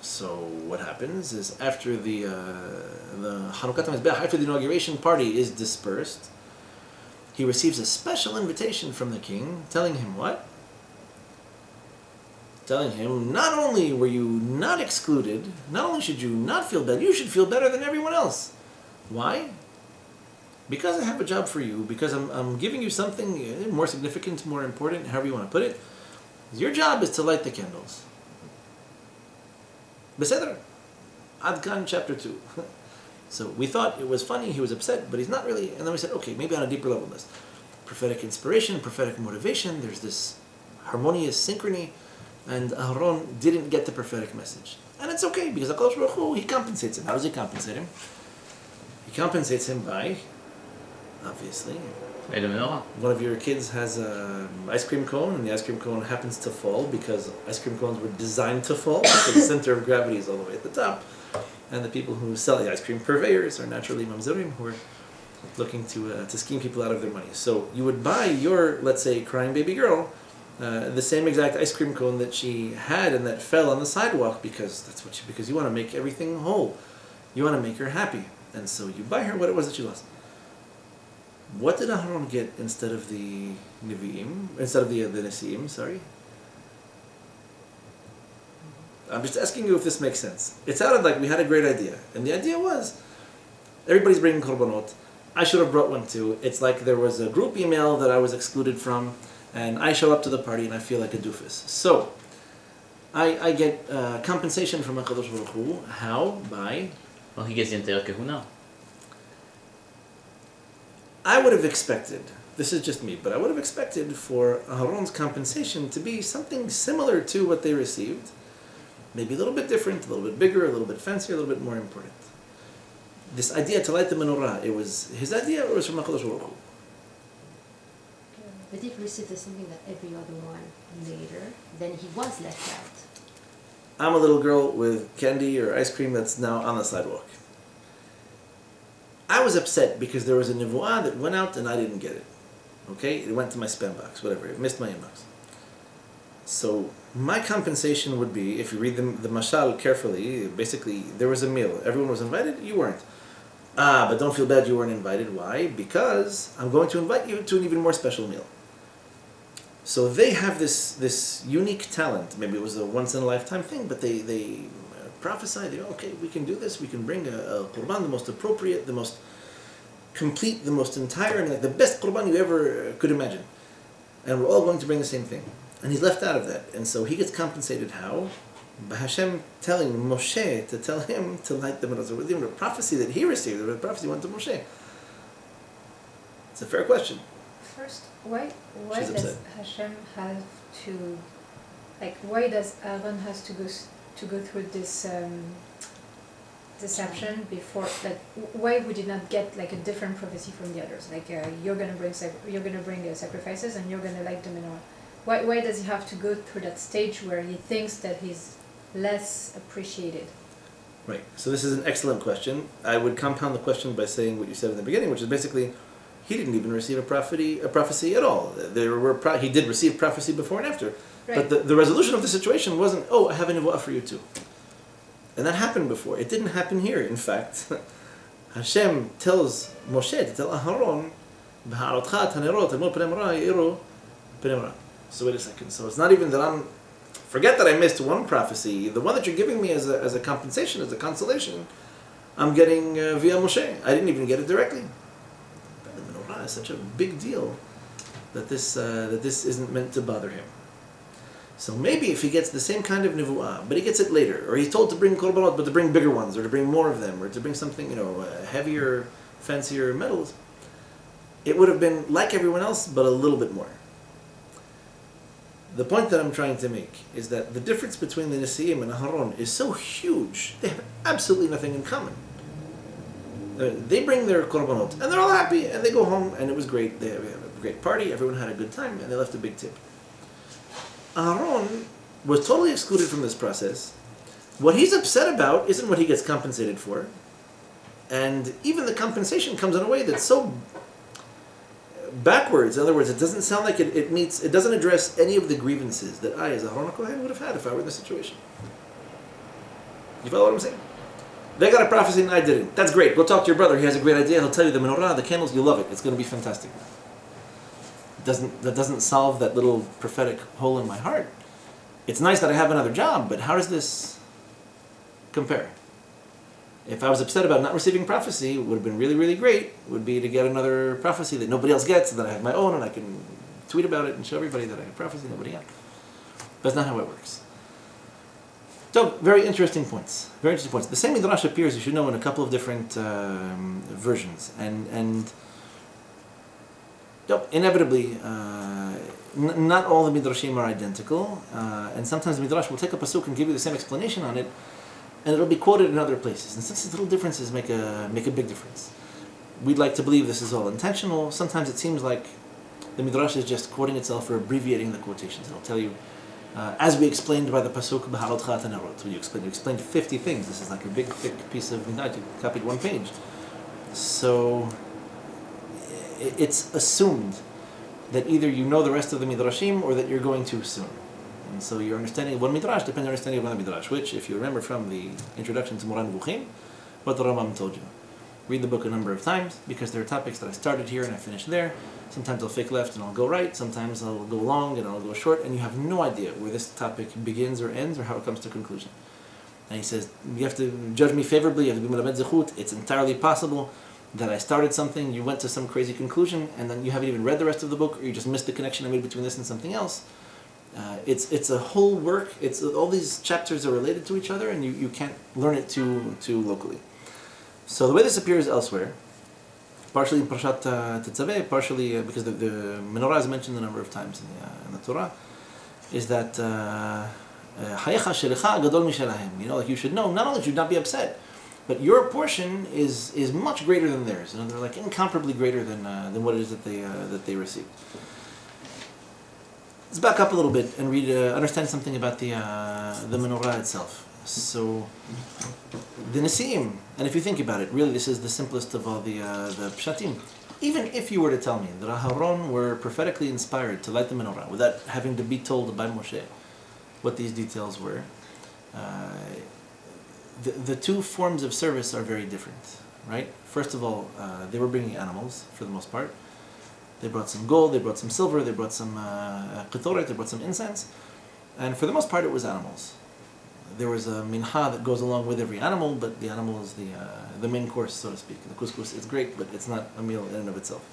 So what happens is after the Hannukah and Purim, after the inauguration party is dispersed, he receives a special invitation from the king telling him what? Telling him, not only were you not excluded, not only should you not feel bad, you should feel better than everyone else. Why? Because I have a job for you, because I'm giving you something more significant, more important, however you want to put it. Your job is to light the candles. Beseder. Ad Kan chapter 2. So we thought it was funny, he was upset, but he's not really. And then we said, okay, maybe on a deeper level than this. Prophetic inspiration, prophetic motivation, there's this harmonious synchrony, and Aharon didn't get the prophetic message. And it's okay, because HaKadosh Baruch Hu, he compensates him. How does he compensate him? He compensates him by, obviously, by the Menorah. One of your kids has an ice cream cone, and the ice cream cone happens to fall because ice cream cones were designed to fall, so the center of gravity is all the way at the top. And the people who sell the ice cream purveyors are naturally mamzerim, who are looking to scheme people out of their money. So you would buy your, let's say, crying baby girl, the same exact ice cream cone that she had and that fell on the sidewalk because you want to make everything whole. You want to make her happy. And so you buy her what it was that she lost. What did Aharon get instead of the Nevi'im, instead of the Nesiim, sorry? I'm just asking you if this makes sense. It sounded like we had a great idea. And the idea was, everybody's bringing korbanot. I should have brought one too. It's like there was a group email that I was excluded from, and I show up to the party and I feel like a doofus. So, I get compensation from HaKadosh Baruch Hu. How? By? Well, he gets the entire kahuna. I would have expected, this is just me, but I would have expected for Aharon's compensation to be something similar to what they received. Maybe a little bit different, a little bit bigger, a little bit fancier, a little bit more important. This idea to light the menorah, it was his idea or it was from HaKadosh Baruch Hu? But if he received the same thing that every other one later, then he was left out. I'm a little girl with candy or ice cream that's now on the sidewalk. I was upset because there was a nevuah that went out and I didn't get it. Okay? It went to my spam box, whatever. It missed my inbox. So my compensation would be, if you read the mashal carefully, basically there was a meal. Everyone was invited, you weren't. But don't feel bad you weren't invited. Why? Because I'm going to invite you to an even more special meal. So they have this unique talent. Maybe it was a once-in-a-lifetime thing, but they prophesied, okay, we can do this, we can bring a qurban, the most appropriate, the most complete, the most entire, and like the best qurban you ever could imagine. And we're all going to bring the same thing. And he's left out of that. And so he gets compensated how? By Hashem telling Moshe to tell him to light the menorah. So with the prophecy that he received, the prophecy went to Moshe. It's a fair question. First, why She's does upset. Hashem have to, like, why does Aaron has to go through this deception before? Like, why would he not get like a different prophecy from the others? Like, you're gonna bring sacrifices and you're gonna light the menorah. Why does he have to go through that stage where he thinks that he's less appreciated? Right. So this is an excellent question. I would compound the question by saying what you said in the beginning, which is basically, he didn't even receive a prophecy at all. He did receive prophecy before and after, Right. but the resolution of the situation wasn't, I have a nevuah for you too. And that happened before. It didn't happen here. In fact, Hashem tells Moshe to tell Aharon, so wait a second. So it's not even that forget that I missed one prophecy. The one that you're giving me as a compensation, as a consolation, I'm getting via Moshe. I didn't even get it directly. The menorah is such a big deal that this isn't meant to bother him. So maybe if he gets the same kind of nevuah, but he gets it later, or he's told to bring korbanot, but to bring bigger ones, or to bring more of them, or to bring something, heavier, fancier metals, it would have been like everyone else, but a little bit more. The point that I'm trying to make is that the difference between the Nesiim and Aharon is so huge, they have absolutely nothing in common. They bring their korbanot, and they're all happy, and they go home, and it was great. They have a great party, everyone had a good time, and they left a big tip. Aharon was totally excluded from this process. What he's upset about isn't what he gets compensated for, and even the compensation comes in a way that's so backwards. In other words, it doesn't sound like it doesn't address any of the grievances that I, as Aharon Kohen, would have had if I were in this situation. You follow what I'm saying? They got a prophecy and I didn't. That's great. Go talk to your brother. He has a great idea. He'll tell you the menorah, the candles. You'll love it. It's going to be fantastic. That doesn't solve that little prophetic hole in my heart. It's nice that I have another job, but how does this compare? If I was upset about not receiving prophecy, it would have been really, really great, would be to get another prophecy that nobody else gets, and that I have my own, and I can tweet about it and show everybody that I have prophecy nobody got. That's not how it works. So, very interesting points. Very interesting points. The same Midrash appears, you should know, in a couple of different versions. And inevitably, not all the Midrashim are identical, and sometimes the Midrash will take a pasuk and give you the same explanation on it, and it'll be quoted in other places. And since these little differences make a big difference, we'd like to believe this is all intentional. Sometimes it seems like the Midrash is just quoting itself or abbreviating the quotations. It'll tell you, as we explained by the pasuk B'Ha'arodcha Tanarot, when you explained 50 things. This is like a big, thick piece of Midrash. You copied one page. So it's assumed that either you know the rest of the Midrashim or that you're going too soon. And so your understanding of one Midrash depends on your understanding of another Midrash, which, if you remember from the introduction to Moran Vuchim, what the Rambam told you. Read the book a number of times, because there are topics that I started here and I finished there. Sometimes I'll fake left and I'll go right, sometimes I'll go long and I'll go short, and you have no idea where this topic begins or ends or how it comes to conclusion. And he says, you have to judge me favorably, you have to be melamed zechut. It's entirely possible that I started something, you went to some crazy conclusion, and then you haven't even read the rest of the book, or you just missed the connection I made between this and something else. It's a whole work. It's all these chapters are related to each other, and you can't learn it too locally. So the way this appears elsewhere, partially in Parashat Tetzaveh, partially because the menorah is mentioned a number of times in the Torah, is that Hayecha shelecha gadol mishelahem. Like you should know. Not only should you not be upset, but your portion is much greater than theirs. They're like incomparably greater than what it is that they received. Let's back up a little bit and understand something about the menorah itself. So, the Nesiim, and if you think about it, really this is the simplest of all the pshatim. Even if you were to tell me that Aharon were prophetically inspired to light the menorah without having to be told by Moshe what these details were, the two forms of service are very different, right? First of all, they were bringing animals for the most part. They brought some gold, they brought some silver, they brought some qitoret, they brought some incense, and for the most part it was animals. there was a mincha that goes along with every animal, but the animal is the main course, so to speak. The couscous is great, but it's not a meal in and of itself.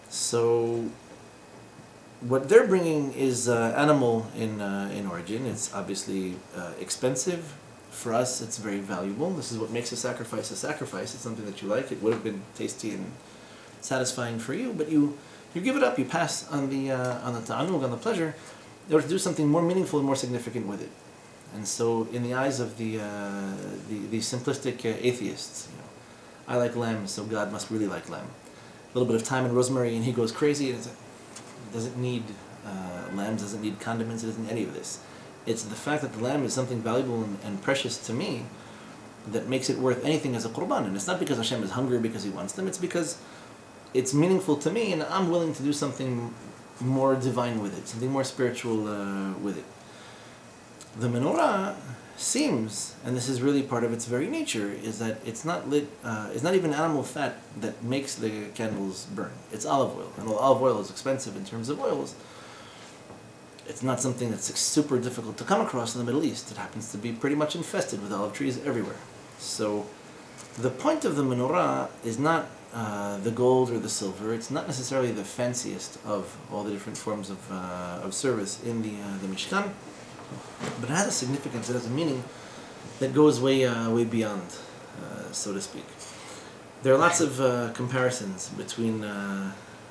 So what they're bringing is animal in origin. It's obviously expensive. For us, it's very valuable. This is what makes a sacrifice a sacrifice. It's something that you like. It would have been tasty and satisfying for you, but you give it up. You pass on the ta'anug, on the pleasure, in order to do something more meaningful and more significant with it. And so, in the eyes of the simplistic atheists, I like lamb, so God must really like lamb. A little bit of thyme and rosemary, and he goes crazy. And it doesn't need lamb, doesn't need condiments, it doesn't need any of this. It's the fact that the lamb is something valuable and precious to me that makes it worth anything as a qurban. And it's not because Hashem is hungry because he wants them, it's because it's meaningful to me and I'm willing to do something more divine with it, something more spiritual with it. The menorah seems, and this is really part of its very nature, is that it's not lit, it's not even animal fat that makes the candles burn. It's olive oil. And while olive oil is expensive in terms of oils, it's not something that's super difficult to come across in the Middle East. It happens to be pretty much infested with olive trees everywhere. So the point of the menorah is not the gold or the silver. It's not necessarily the fanciest of all the different forms of service in the Mishkan, but it has a significance, it has a meaning that goes way beyond, so to speak. There are lots of comparisons between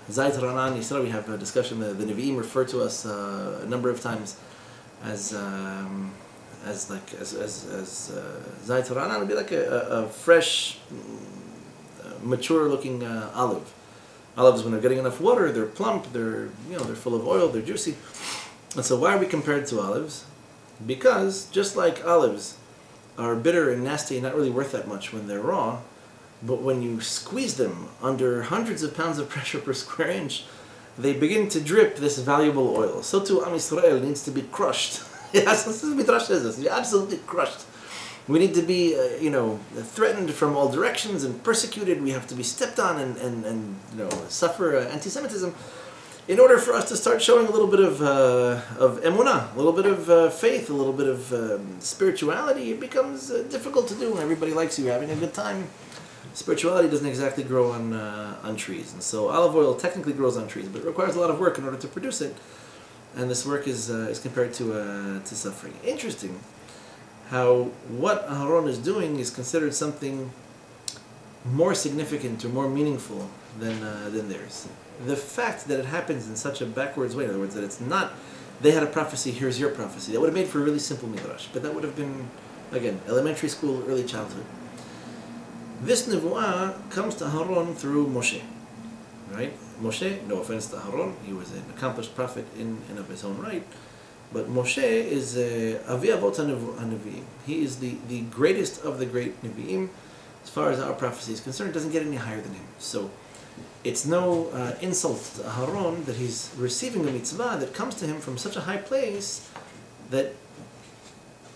Zayt Ranan. Yisrael, we have a discussion. The Nevi'im refer to us a number of times as Zayt Ranan would be like a fresh, mature-looking olive. Olives, when they're getting enough water, they're plump. They're full of oil. They're juicy. And so, why are we compared to olives? Because just like olives are bitter and nasty and not really worth that much when they're raw, but when you squeeze them under hundreds of pounds of pressure per square inch, they begin to drip this valuable oil. So too, Am Yisrael needs to be crushed. Yes, this is Midrash says this. You're absolutely crushed. We need to be, threatened from all directions and persecuted. We have to be stepped on and suffer anti-Semitism in order for us to start showing a little bit of emunah, a little bit of faith, a little bit of spirituality. It becomes difficult to do when everybody likes you, having a good time. Spirituality doesn't exactly grow on trees, and so olive oil technically grows on trees, but it requires a lot of work in order to produce it, and this work is compared to suffering. Interesting how what Aharon is doing is considered something more significant or more meaningful than theirs. The fact that it happens in such a backwards way, in other words, that it's not, they had a prophecy, here's your prophecy, that would have made for a really simple Midrash, but that would have been, again, elementary school, early childhood. This nevuah comes to Aharon through Moshe, right? Moshe, no offense to Aharon, he was an accomplished prophet in and of his own right, but Moshe is Avi Avot HaNevi'im. He is the greatest of the great Nevi'im. As far as our prophecy is concerned, it doesn't get any higher than him. So it's no insult to Aharon that he's receiving a mitzvah that comes to him from such a high place that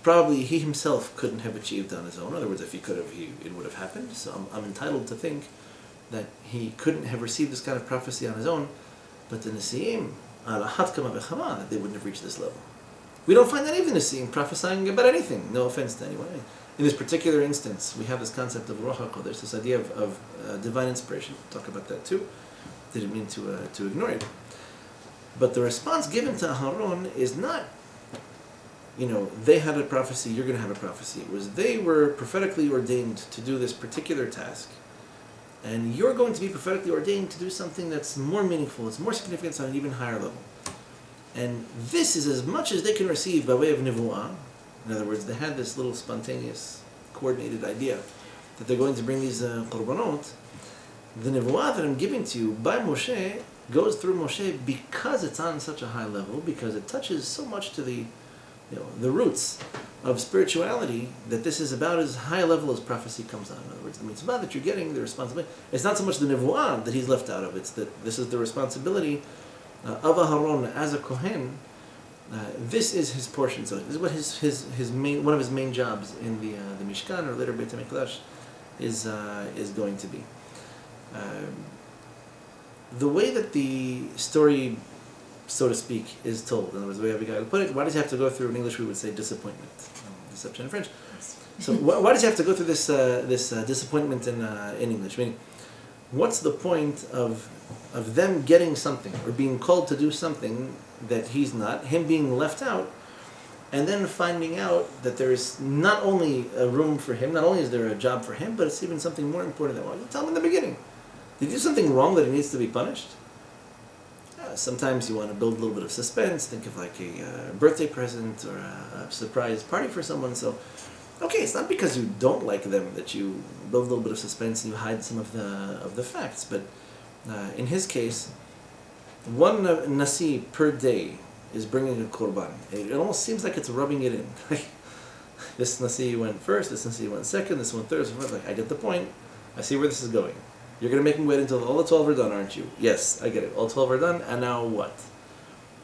probably he himself couldn't have achieved on his own. In other words, if he could have, it would have happened. So I'm entitled to think that he couldn't have received this kind of prophecy on his own, but the Nesi'im, ala hat kama v'chama, that they wouldn't have reached this level. We don't find any of the Nesi'im prophesying about anything, no offense to anyone. In this particular instance, we have this concept of Ruach HaKodesh, this idea of divine inspiration. We'll talk about that too. Didn't mean to ignore it. But the response given to Aharon is not, they had a prophecy, you're going to have a prophecy. It was they were prophetically ordained to do this particular task. And you're going to be prophetically ordained to do something that's more meaningful, it's more significant on an even higher level. And this is as much as they can receive by way of nevuah. In other words, they had this little spontaneous, coordinated idea that they're going to bring these korbanot. The nevuah that I'm giving to you by Moshe goes through Moshe because it's on such a high level, because it touches so much to the roots of spirituality, that this is about as high a level as prophecy comes on. In other words, the mitzvah that you're getting, the responsibility, it's not so much the nevuah that he's left out of, it's that this is the responsibility of Aharon as a Kohen. This is his portion. So this is what his main, one of his main jobs in the Mishkan, or later Beit HaMikdash, is going to be. The way that the story so to speak, is told. In other words, the way every guy would put it, why does he have to go through, in English we would say disappointment, deception in French. So why does he have to go through this disappointment in English? Meaning, what's the point of them getting something or being called to do something that he's not, him being left out, and then finding out that there's not only a room for him, not only is there a job for him, but it's even something more important than, well, you tell him in the beginning. Did you do something wrong that he needs to be punished? Sometimes you want to build a little bit of suspense, think of like a birthday present or a surprise party for someone, so okay, it's not because you don't like them that you build a little bit of suspense and you hide some of the facts, but in his case, one nasi per day is bringing a korban. It almost seems like it's rubbing it in. This nasi went first, this nasi went second, this went third, so forth. Like, I get the point, I see where this is going. You're going to make me wait until all the 12 are done, aren't you? Yes, I get it. All 12 are done, and now what?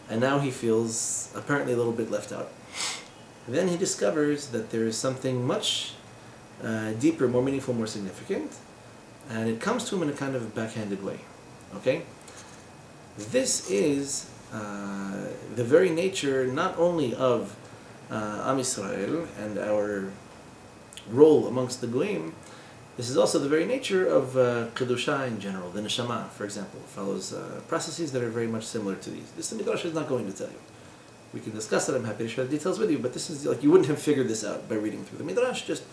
And now he feels apparently a little bit left out. And then he discovers that there is something much deeper, more meaningful, more significant, and it comes to him in a kind of backhanded way. Okay? This is the very nature not only of Am Yisrael and our role amongst the Goyim, this is also the very nature of Kedusha in general. The Neshama, for example, follows processes that are very much similar to these. This the Midrash is not going to tell you. We can discuss it, I'm happy to share the details with you, but this is like, you wouldn't have figured this out by reading through the Midrash, just,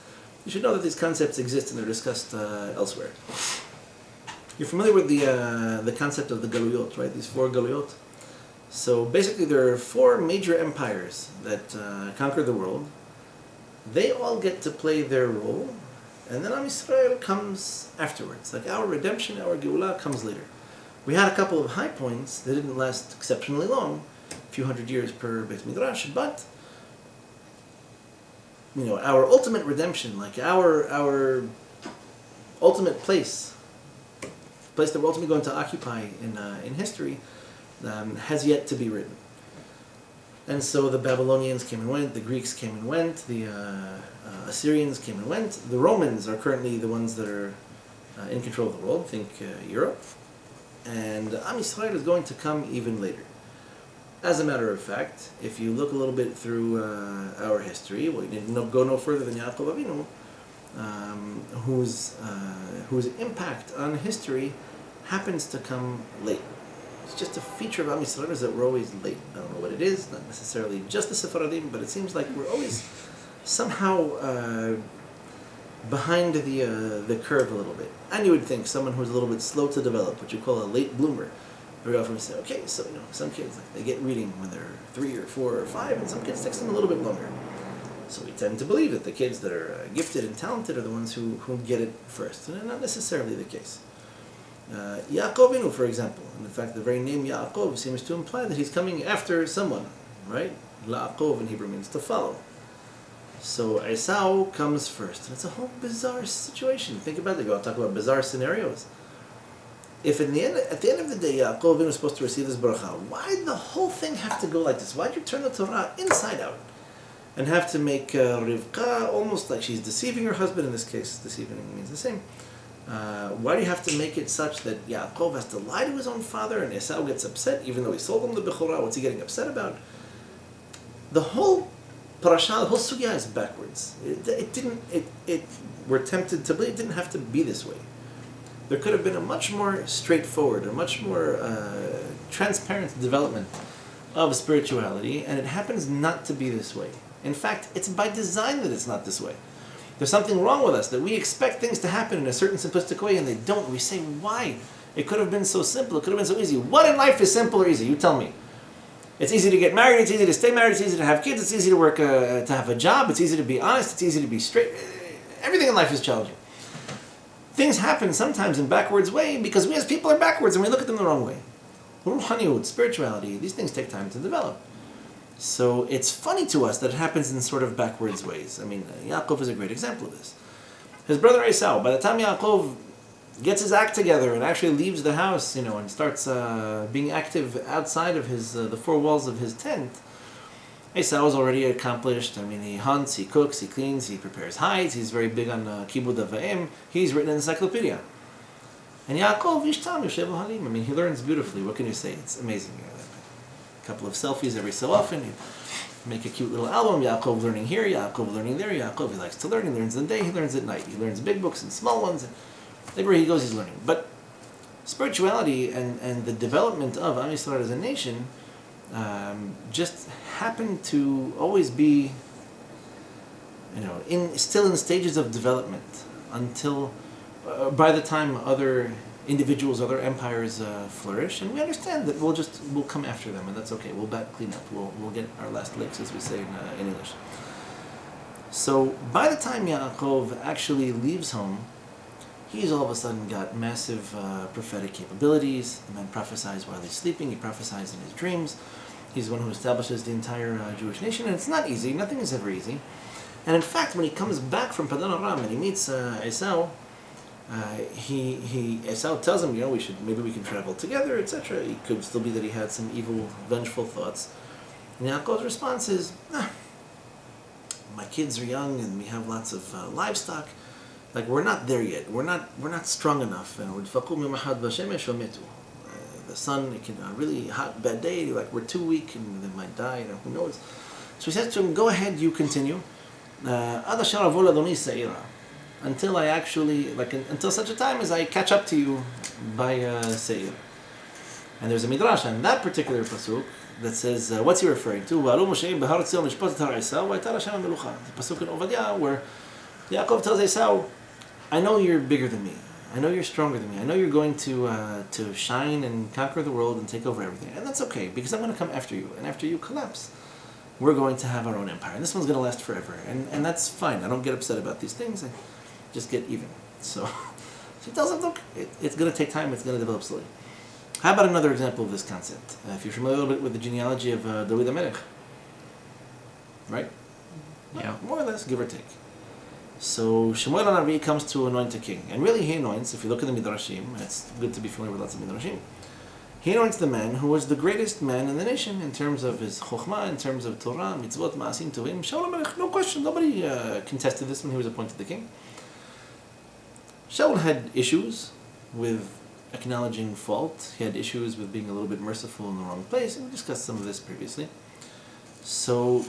you should know that these concepts exist and they're discussed elsewhere. You're familiar with the concept of the Galuyot, right? These 4 Galuyot. So basically there are 4 major empires that conquer the world. They all get to play their role, and then Am Yisrael comes afterwards. Like our redemption, our Geulah comes later. We had a couple of high points that didn't last exceptionally long, a few hundred years per Beit Midrash, but our ultimate redemption, like our ultimate place that we're ultimately going to occupy in history, has yet to be written. And so the Babylonians came and went, the Greeks came and went, the Assyrians came and went. The Romans are currently the ones that are in control of the world, think Europe. And Am Yisrael is going to come even later. As a matter of fact, if you look a little bit through our history, well, you need to go no further than Yaakov Avinu, whose impact on history happens to come late. It's just a feature of Am Yisrael is that we're always late. I don't know what it is, not necessarily just the Sephardim, but it seems like we're always somehow behind the curve a little bit. And you would think someone who's a little bit slow to develop, what you call a late bloomer, very often we say, okay, so some kids, they get reading when they're 3 or 4 or 5, and some kids takes them a little bit longer. So we tend to believe that the kids that are gifted and talented are the ones who get it first, and not necessarily the case. Yaakov Avinu, for example, and in fact the very name Yaakov seems to imply that he's coming after someone, right? La'akov in Hebrew means to follow. So Esau comes first, and it's a whole bizarre situation. Think about it. You want to talk about bizarre scenarios. If at the end of the day Yaakov Avinu was supposed to receive this bracha, why did the whole thing have to go like this? Why did you turn the Torah inside out and have to make Rivka almost like she's deceiving her husband? In this case, deceiving means the same. Why do you have to make it such that Yaakov has to lie to his own father and Esau gets upset even though he sold him the Bechorah? What's he getting upset about? The whole parasha, the whole sugya is backwards. We're tempted to believe it didn't have to be this way. There could have been a much more straightforward, a much more transparent development of spirituality, and it happens not to be this way. In fact, it's by design that it's not this way. There's something wrong with us, that we expect things to happen in a certain simplistic way, and they don't. We say, why? It could have been so simple, it could have been so easy. What in life is simple or easy? You tell me. It's easy to get married, it's easy to stay married, it's easy to have kids, it's easy to work, to have a job, it's easy to be honest, it's easy to be straight. Everything in life is challenging. Things happen sometimes in backwards way because we as people are backwards and we look at them the wrong way. Ruhaniyut, spirituality, these things take time to develop. So it's funny to us that it happens in sort of backwards ways. I mean, Yaakov is a great example of this. His brother Esau, by the time Yaakov gets his act together and actually leaves the house, and starts being active outside of the 4 walls of his tent, Esau is already accomplished. I mean, he hunts, he cooks, he cleans, he prepares hides, he's very big on kibud avayim. He's written an encyclopedia. And Yaakov, Ishtam, Yoshev Halim. I mean, he learns beautifully. What can you say? It's amazing. a couple of selfies every so often. He'd make a cute little album. Yaakov learning here, Yaakov learning there. Yaakov, he likes to learn. He learns in the day, he learns at night. He learns big books and small ones. And everywhere he goes, he's learning. But spirituality and the development of Am Yisrael as a nation just happened to always be, still in stages of development until by the time other individuals, other empires flourish, and we understand that we'll come after them, and that's okay. We'll clean up. We'll get our last licks, as we say in English. So by the time Yaakov actually leaves home, he's all of a sudden got massive prophetic capabilities. The man prophesies while he's sleeping. He prophesies in his dreams. He's the one who establishes the entire Jewish nation, and it's not easy. Nothing is ever easy. And in fact, when he comes back from Padan Aram and he meets Esau, Esau tells him, maybe we can travel together, etc. It could still be that he had some evil, vengeful thoughts. And Yaakov's response is, my kids are young and we have lots of livestock. Like, we're not there yet. We're not strong enough. The sun, it can really hot, bad day. Like, we're too weak and they might die. Who knows? So he says to him, go ahead, you continue. Until I actually, until such a time as I catch up to you by Seir. And there's a Midrash on that particular pasuk that says, what's he referring to? The pasuk in Obadiah where Yaakov tells Esau, I know you're bigger than me. I know you're stronger than me. I know you're going to shine and conquer the world and take over everything. And that's okay, because I'm going to come after you. And after you collapse, we're going to have our own empire. And this one's going to last forever. And that's fine. I don't get upset about these things. I just get even. So he tells him, look, it's going to take time. It's going to develop slowly. How about another example of this concept? If you're familiar a little bit with the genealogy of David HaMelech. Right? Yeah. More or less, give or take. So Shemuel HaNavi comes to anoint a king. And really he anoints, if you look at the Midrashim, it's good to be familiar with lots of Midrashim, he anoints the man who was the greatest man in the nation in terms of his chokhmah, in terms of Torah, mitzvot, ma'asim tovim. Shaul HaMelech, no question, nobody contested this when he was appointed the king. Shaul had issues with acknowledging fault. He had issues with being a little bit merciful in the wrong place, and we discussed some of this previously. So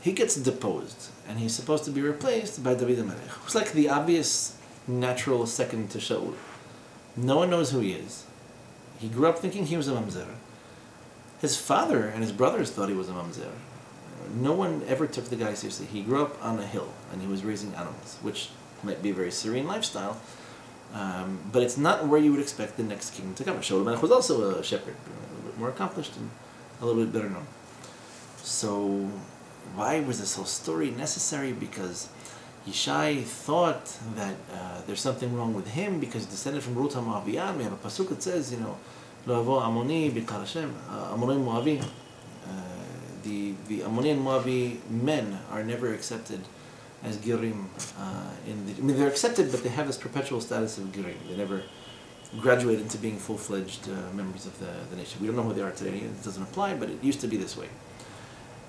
he gets deposed, and he's supposed to be replaced by David HaMelech, who's like the obvious, natural second to Shaul. No one knows who he is. He grew up thinking he was a mamzer. His father and his brothers thought he was a mamzer. No one ever took the guy seriously. He grew up on a hill, and he was raising animals, which might be a very serene lifestyle, but it's not where you would expect the next king to come. Shaul HaMelech was also a shepherd, a little bit more accomplished and a little bit better known. So why was this whole story necessary? Because Yishai thought that there's something wrong with him because descended from Ruth HaMoaviyah. We have a pasuk that says, Lo yavo Amoni b'kar Hashem, Amoni Moavi. The Ammoni and Moavi men are never accepted as Girim. They're accepted, but they have this perpetual status of Girim. They never graduate into being full-fledged members of the nation. We don't know who they are today. It doesn't apply, but it used to be this way.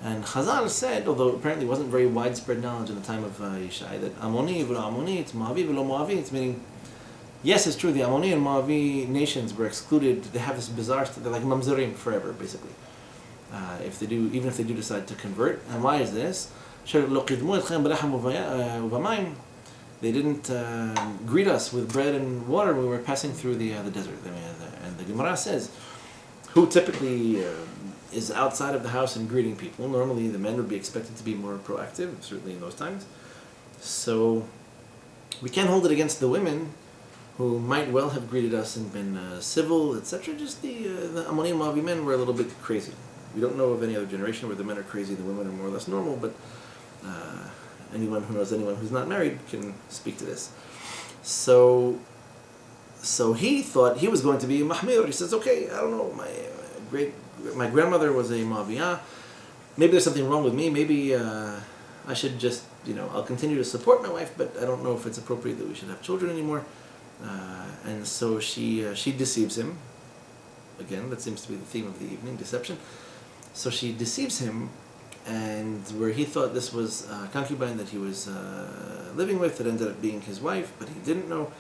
And Chazal said, although apparently it wasn't very widespread knowledge in the time of Yishai, that Ammoni v'lo Ammoni, it's Moavi v'lo Moavi. It's meaning, yes, it's true, the Ammoni and Moavi nations were excluded. They have this bizarre, they're like mamzerim forever, basically. Even if they do decide to convert. And why is this? They didn't greet us with bread and water when we were passing through the desert. And the Gemara says, who typically is outside of the house and greeting people. Normally the men would be expected to be more proactive, certainly in those times. So we can't hold it against the women who might well have greeted us and been civil, etc. Just the Ammoni and Moavi men were a little bit crazy. We don't know of any other generation where the men are crazy, the women are more or less normal, but anyone who knows anyone who's not married can speak to this. So he thought he was going to be Mahmir. He says, okay, I don't know, my grandmother was a Moaviyah. Maybe there's something wrong with me. Maybe I should just, I'll continue to support my wife, but I don't know if it's appropriate that we should have children anymore. And so she deceives him. Again, that seems to be the theme of the evening, deception. So she deceives him, and where he thought this was a concubine that he was living with, it ended up being his wife, but he didn't know.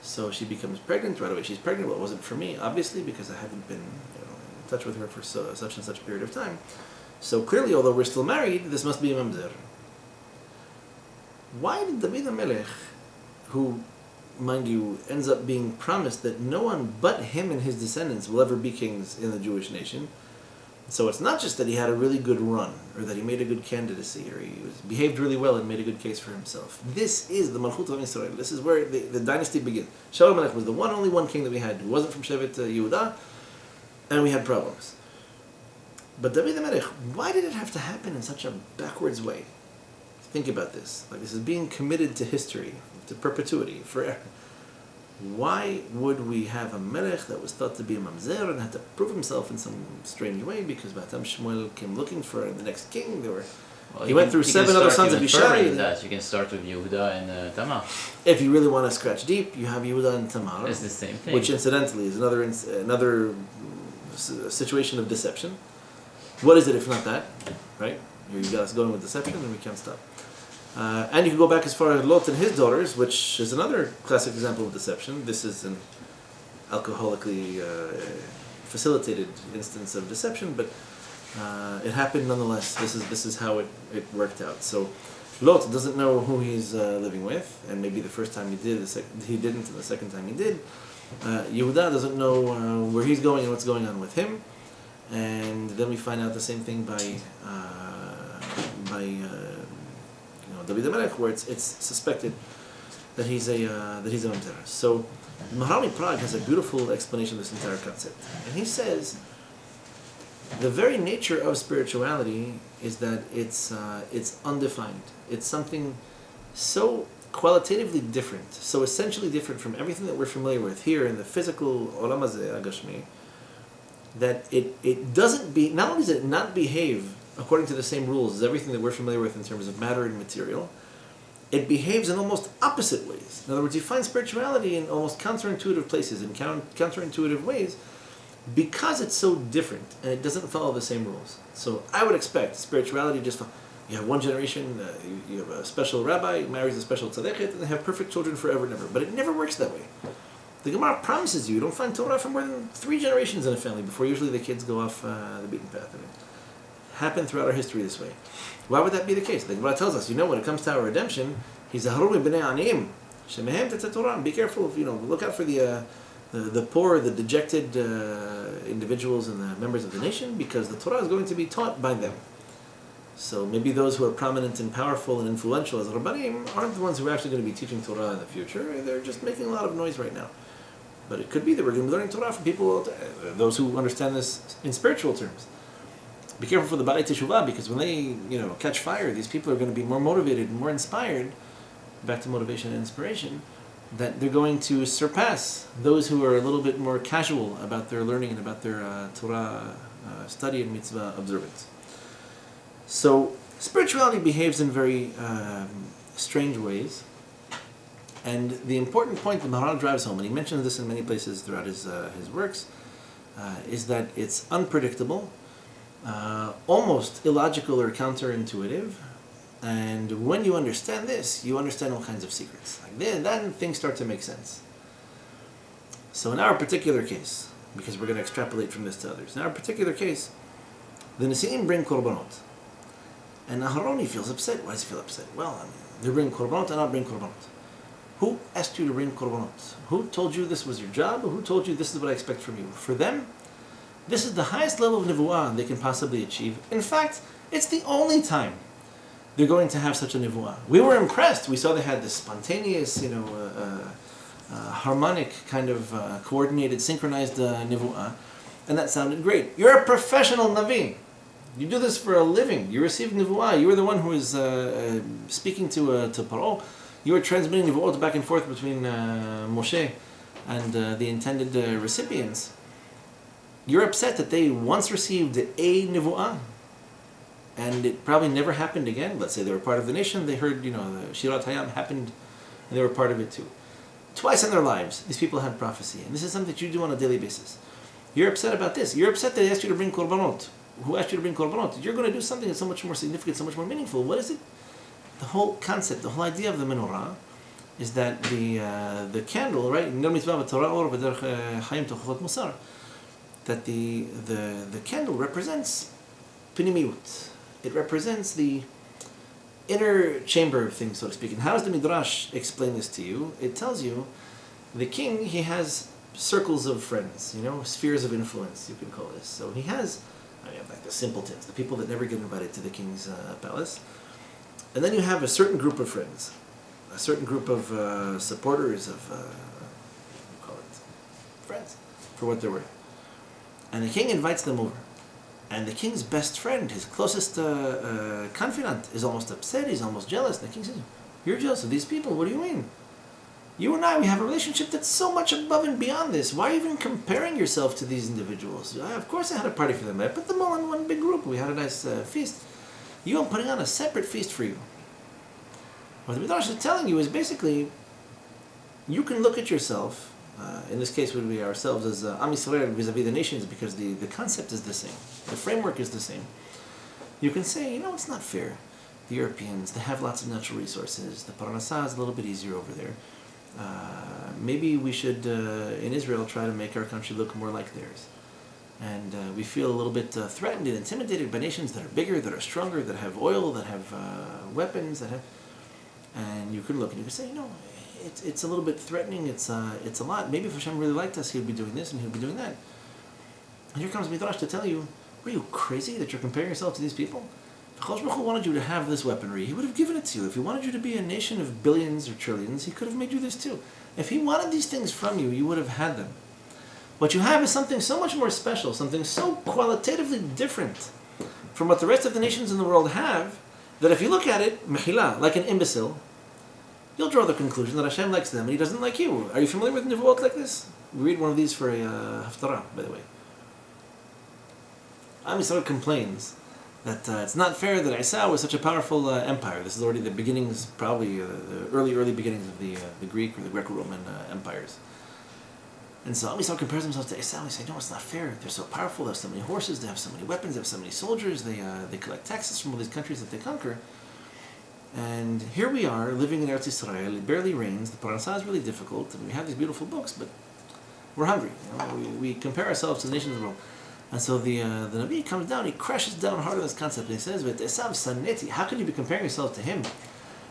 So she becomes pregnant right away. She's pregnant. Well, it wasn't for me, obviously, because I haven't been touch with her for such and such a period of time. So clearly, although we're still married, this must be a mamzer. Why did David HaMelech, who, mind you, ends up being promised that no one but him and his descendants will ever be kings in the Jewish nation? So it's not just that he had a really good run, or that he made a good candidacy, or he behaved really well and made a good case for himself. This is the Malchut of Israel. This is where the dynasty begins. Shaul HaMelech was the only one king that we had who wasn't from Shevet Yehuda, and we had problems. But David HaMelech, why did it have to happen in such a backwards way? Think about this. Like, this is being committed to history, to perpetuity, forever. Why would we have a melech that was thought to be a mamzer and had to prove himself in some strange way? Because by the time Shmuel came looking for the next king, he went through 7 other sons of Ishai. You can start with Yehuda and Tamar. If you really want to scratch deep, you have Yehuda and Tamar. It's the same thing. Which incidentally is another situation of deception. What is it if not that? Right? You got us going with deception and we can't stop. And you can go back as far as Lot and his daughters, which is another classic example of deception. This is an alcoholically facilitated instance of deception, but it happened nonetheless. This is how it worked out. So Lot doesn't know who he's living with, and maybe the first time he did, he didn't, and the second time he did. Yehuda doesn't know where he's going and what's going on with him, and then we find out the same thing by David HaMelech, where it's suspected that he's a mamzer. So Maharami Prague has a beautiful explanation of this entire concept, and he says the very nature of spirituality is that it's undefined. It's something so qualitatively different, so essentially different from everything that we're familiar with here in the physical olam hazeh agashmi, that it doesn't not only does it not behave according to the same rules as everything that we're familiar with in terms of matter and material, it behaves in almost opposite ways. In other words, you find spirituality in almost counterintuitive places, in counterintuitive ways, because it's so different and it doesn't follow the same rules. So I would expect spirituality just, you have one generation, you have a special rabbi, marries a special tzaddiket, and they have perfect children forever and ever. But it never works that way. The Gemara promises you don't find Torah for more than 3 generations in a family before usually the kids go off the beaten path. Happen throughout our history this way. Why would that be the case? The Gemara tells us, when it comes to our redemption, he's Aharon b'nei aniyim, shemehem tetzeh Torah. Be careful, look out for the poor, the dejected individuals and the members of the nation, because the Torah is going to be taught by them. So maybe those who are prominent and powerful and influential as Rabbanim aren't the ones who are actually going to be teaching Torah in the future. They're just making a lot of noise right now. But it could be that we're going to be learning Torah from people, those who understand this in spiritual terms. Be careful for the Ba'alei Teshuvah, because when they, catch fire, these people are going to be more motivated and more inspired, back to motivation and inspiration, that they're going to surpass those who are a little bit more casual about their learning and about their Torah study and mitzvah observance. So spirituality behaves in very strange ways, and the important point that Maharal drives home, and he mentions this in many places throughout his works, is that it's unpredictable, almost illogical or counterintuitive, and when you understand this, you understand all kinds of secrets. Then things start to make sense. So in our particular case, because we're going to extrapolate from this to others, in our particular case, the Nesi'im bring korbanot, and Aharon feels upset. Why does he feel upset? Well, they bring korbanot and I bring korbanot. Who asked you to bring korbanot? Who told you this was your job? Or who told you this is what I expect from you? For them, this is the highest level of nevuah they can possibly achieve. In fact, it's the only time they're going to have such a nevuah. We were impressed. We saw they had this spontaneous, harmonic kind of coordinated, synchronized nevuah, and that sounded great. You're a professional navi. You do this for a living. You receive nevuah. You were the one who was speaking to Paro. You were transmitting nevuot back and forth between Moshe and the intended recipients. You're upset that they once received a nevuah, and it probably never happened again. Let's say they were part of the nation. They heard, the Shirat Hayam happened, and they were part of it too. Twice in their lives, these people had prophecy, and this is something that you do on a daily basis. You're upset about this. You're upset that they asked you to bring korbanot. Who asked you to bring korbanot? You're going to do something that's so much more significant, so much more meaningful. What is it? The whole concept, the whole idea of the menorah is that the candle, right? that the candle represents pinimiyut. It represents the inner chamber of things, so to speak. And how does the Midrash explain this to you? It tells you the king, he has circles of friends, spheres of influence, you can call this. So he has, like the simpletons, the people that never get invited to the king's palace. And then you have a certain group of friends, a certain group of supporters of, call it, friends, for what they're worth. And the king invites them over. And the king's best friend, his closest confidant, is almost upset, he's almost jealous. The king says, "You're jealous of these people, what do you mean? You and I, we have a relationship that's so much above and beyond this. Why are you even comparing yourself to these individuals? Of course I had a party for them. I put them all in one big group. We had a nice feast. I'm putting on a separate feast for you." What the Midrash is telling you is basically, you can look at yourself, in this case would be ourselves as Am Yisrael vis-a-vis the nations, because the concept is the same. The framework is the same. You can say, it's not fair. The Europeans, they have lots of natural resources. The Parnassah is a little bit easier over there. Maybe we should, in Israel, try to make our country look more like theirs. And we feel a little bit threatened and intimidated by nations that are bigger, that are stronger, that have oil, that have weapons, that have... And you could look and you could say, it's a little bit threatening, it's a lot. Maybe if Hashem really liked us, he would be doing this and he would be doing that. And here comes Midrash to tell you, are you crazy that you're comparing yourself to these people? If Chosh Baruch Hu wanted you to have this weaponry, he would have given it to you. If he wanted you to be a nation of billions or trillions, he could have made you this too. If he wanted these things from you, you would have had them. What you have is something so much more special, something so qualitatively different from what the rest of the nations in the world have, that if you look at it, mehila, like an imbecile, you'll draw the conclusion that Hashem likes them and he doesn't like you. Are you familiar with Nevuot like this? We read one of these for a haftarah, by the way. Am Yisrael complains that it's not fair that Isa was such a powerful empire. This is already the beginnings, probably the early beginnings of the Greek or the Greco-Roman empires. And so Am Yisrael compares themselves to Isa. They say, no, it's not fair. They're so powerful. They have so many horses. They have so many weapons. They have so many soldiers. They collect taxes from all these countries that they conquer. And here we are, living in Eretz Yisrael. It barely rains. The Parnassah is really difficult. And we have these beautiful books, but we're hungry. We compare ourselves to the nations of the world. And so the Nabi comes down, he crashes down hard on this concept, and he says, Esav saneti, how can you be comparing yourself to him?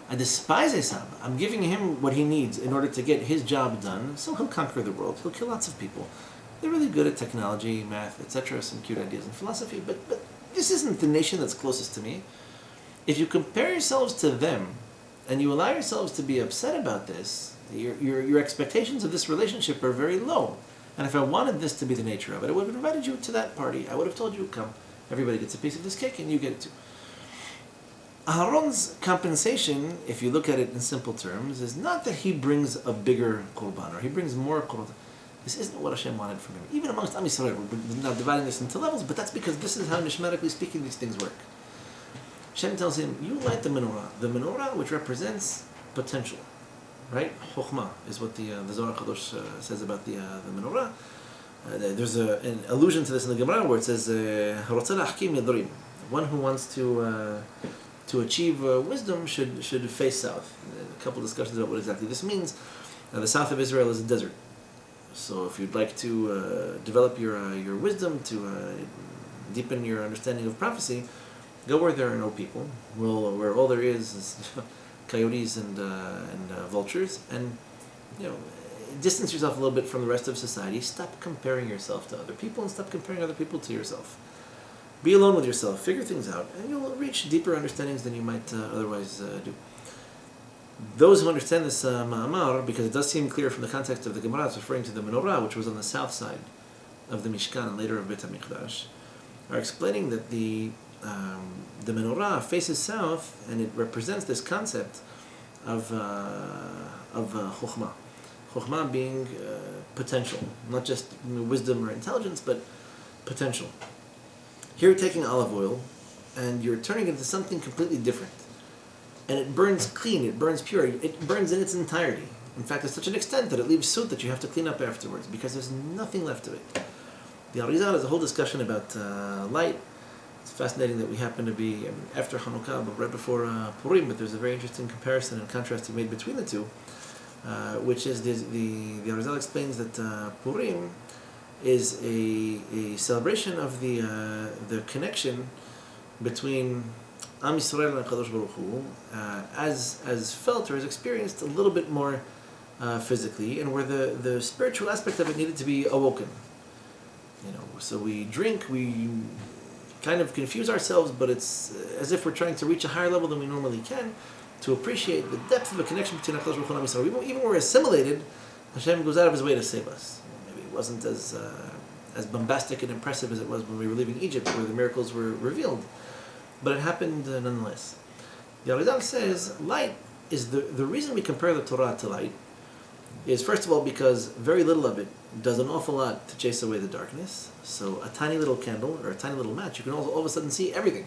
I despise Esav. I'm giving him what he needs in order to get his job done, so he'll conquer the world. He'll kill lots of people. They're really good at technology, math, etc., some cute ideas in philosophy, but this isn't the nation that's closest to me. If you compare yourselves to them, and you allow yourselves to be upset about this, your expectations of this relationship are very low. And if I wanted this to be the nature of it, I would have invited you to that party. I would have told you, come, everybody gets a piece of this cake and you get it too. Aharon's compensation, if you look at it in simple terms, is not that he brings a bigger korban, or he brings more korban. This isn't what Hashem wanted from him. Even amongst Am Yisrael, we're not dividing this into levels, but that's because this is how, nishmatically speaking, these things work. Hashem tells him, you light the menorah which represents potential. Right? Chokhmah is what the Zohar Kadosh says about the menorah. There's an allusion to this in the Gemara where it says, "Harotzeh lahkim yadorim." One who wants to achieve wisdom should face south. A couple discussions about what exactly this means. The south of Israel is a desert, so if you'd like to develop your wisdom, to deepen your understanding of prophecy, go where there are no people, where all there is coyotes and vultures, and distance yourself a little bit from the rest of society. Stop comparing yourself to other people and stop comparing other people to yourself. Be alone with yourself, figure things out, and you'll reach deeper understandings than you might otherwise do. Those who understand this ma'amar, because it does seem clear from the context of the Gemara, it's referring to the Menorah, which was on the south side of the Mishkan and later of Beit HaMikdash, are explaining that the Menorah faces south, and it represents this concept of Chokhmah. Chokhmah being potential, not just wisdom or intelligence, but potential. Here you're taking olive oil, and you're turning it into something completely different. And it burns clean, it burns pure, it burns in its entirety. In fact, to such an extent that it leaves soot that you have to clean up afterwards, because there's nothing left of it. The Arizal has a whole discussion about light. It's fascinating that we happen to be after Hannukah, but right before Purim, but there's a very interesting comparison and contrast he made between the two, which is the Arizal explains that Purim is a celebration of the connection between Am Yisrael and Kadosh Baruch Hu, as felt or as experienced a little bit more physically, and where the spiritual aspect of it needed to be awoken. So we drink, we kind of confuse ourselves, but it's as if we're trying to reach a higher level than we normally can to appreciate the depth of the connection between HaKadosh Baruch Hu and Am Yisrael. Even when we're assimilated, Hashem goes out of His way to save us. Maybe it wasn't as bombastic and impressive as it was when we were leaving Egypt, where the miracles were revealed, but it happened nonetheless. The Arizal says light is the reason we compare the Torah to light is, first of all, because very little of it does an awful lot to chase away the darkness. So a tiny little candle or a tiny little match, you can all of a sudden see everything.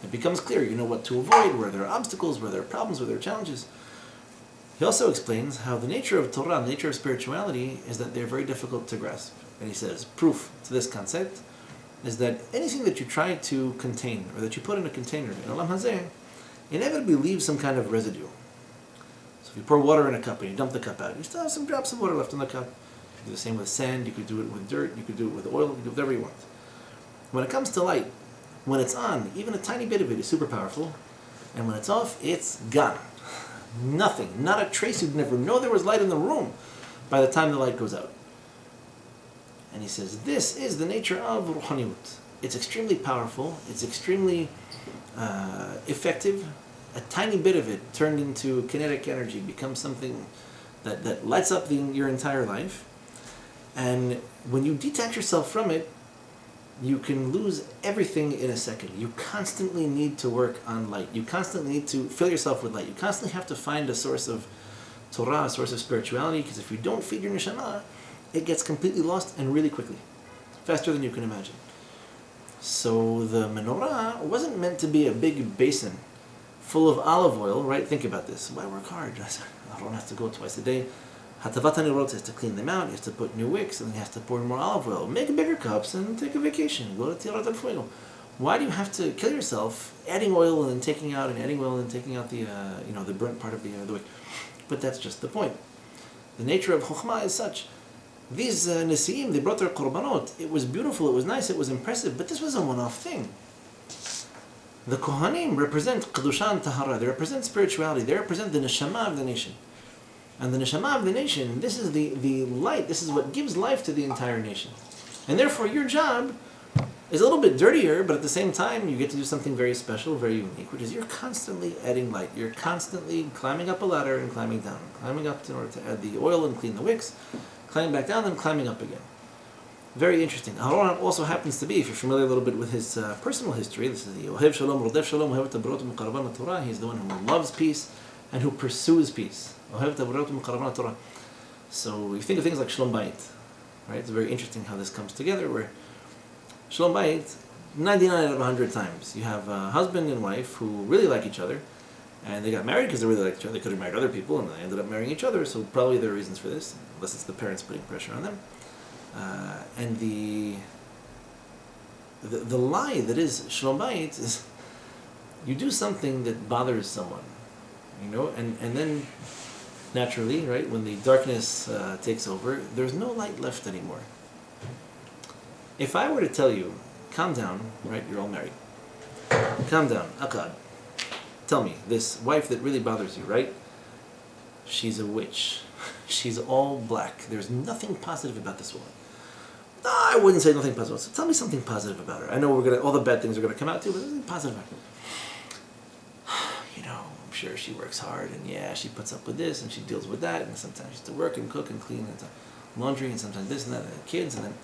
It becomes clear. You know what to avoid, where there are obstacles, where there are problems, where there are challenges. He also explains how the nature of Torah, the nature of spirituality, is that they're very difficult to grasp. And he says, proof to this concept is that anything that you try to contain, or that you put in a container, in Olam Hazeh, inevitably leaves some kind of residue. So if you pour water in a cup and you dump the cup out, you still have some drops of water left in the cup. You can do the same with sand, you could do it with dirt, you could do it with oil, you could do whatever you want. When it comes to light, when it's on, even a tiny bit of it is super powerful, and when it's off, it's gone. Nothing, not a trace. You'd never know there was light in the room by the time the light goes out. And he says, this is the nature of Ruhaniyut. It's extremely powerful, it's extremely effective. A tiny bit of it turned into kinetic energy becomes something that lights up your entire life. And when you detach yourself from it, you can lose everything in a second. You constantly need to work on light. You constantly need to fill yourself with light. You constantly have to find a source of Torah, a source of spirituality, because if you don't feed your neshama, it gets completely lost and really quickly, faster than you can imagine. So the menorah wasn't meant to be a big basin full of olive oil, right? Think about this. Why work hard? Aharon has to go twice a day. Hatavat HaNerot has to clean them out. He has to put new wicks, and he has to pour in more olive oil. Make bigger cups and take a vacation. Go to Tirat al-Fuego. Why do you have to kill yourself adding oil and then taking out and adding oil and taking out the the burnt part of the wick? But that's just the point. The nature of Chokhmah is such. These Nesiim, they brought their korbanot. It was beautiful, it was nice, it was impressive, but this was a one-off thing. The Kohanim represent Kedusha and Tahara. They represent spirituality. They represent the neshama of the nation. And the neshama of the nation, this is the light, this is what gives life to the entire nation. And therefore your job is a little bit dirtier, but at the same time you get to do something very special, very unique, which is you're constantly adding light. You're constantly climbing up a ladder and climbing down. Climbing up in order to add the oil and clean the wicks, climbing back down and climbing up again. Very interesting. Aharon also happens to be, if you're familiar a little bit with his personal history, this is the Ohev Shalom, Rodef Shalom, Ohev Tabrot Muqarban Torah. He's the one who loves peace and who pursues peace. Ohev Tabrot Muqarban Torah. So you think of things like Shalom Bayit, right? It's very interesting how this comes together, where Shalom Bayit, 99 out of 100 times, you have a husband and wife who really like each other, and they got married because they really liked each other. They could have married other people, and they ended up marrying each other, so probably there are reasons for this, unless it's the parents putting pressure on them. And the lie that is Shalom Bayit is you do something that bothers someone, and then naturally, right, when the darkness takes over, there's no light left anymore. If I were to tell you, calm down, right, you're all married, calm down, Akkad, tell me, this wife that really bothers you, right, she's a witch, she's all black, there's nothing positive about this woman. No, I wouldn't say nothing positive. So tell me something positive about her. I know all the bad things are gonna come out too, but something positive about her. I'm sure she works hard, and yeah, she puts up with this, and she deals with that, and sometimes she has to work and cook and clean and laundry, and sometimes this and that, and kids, and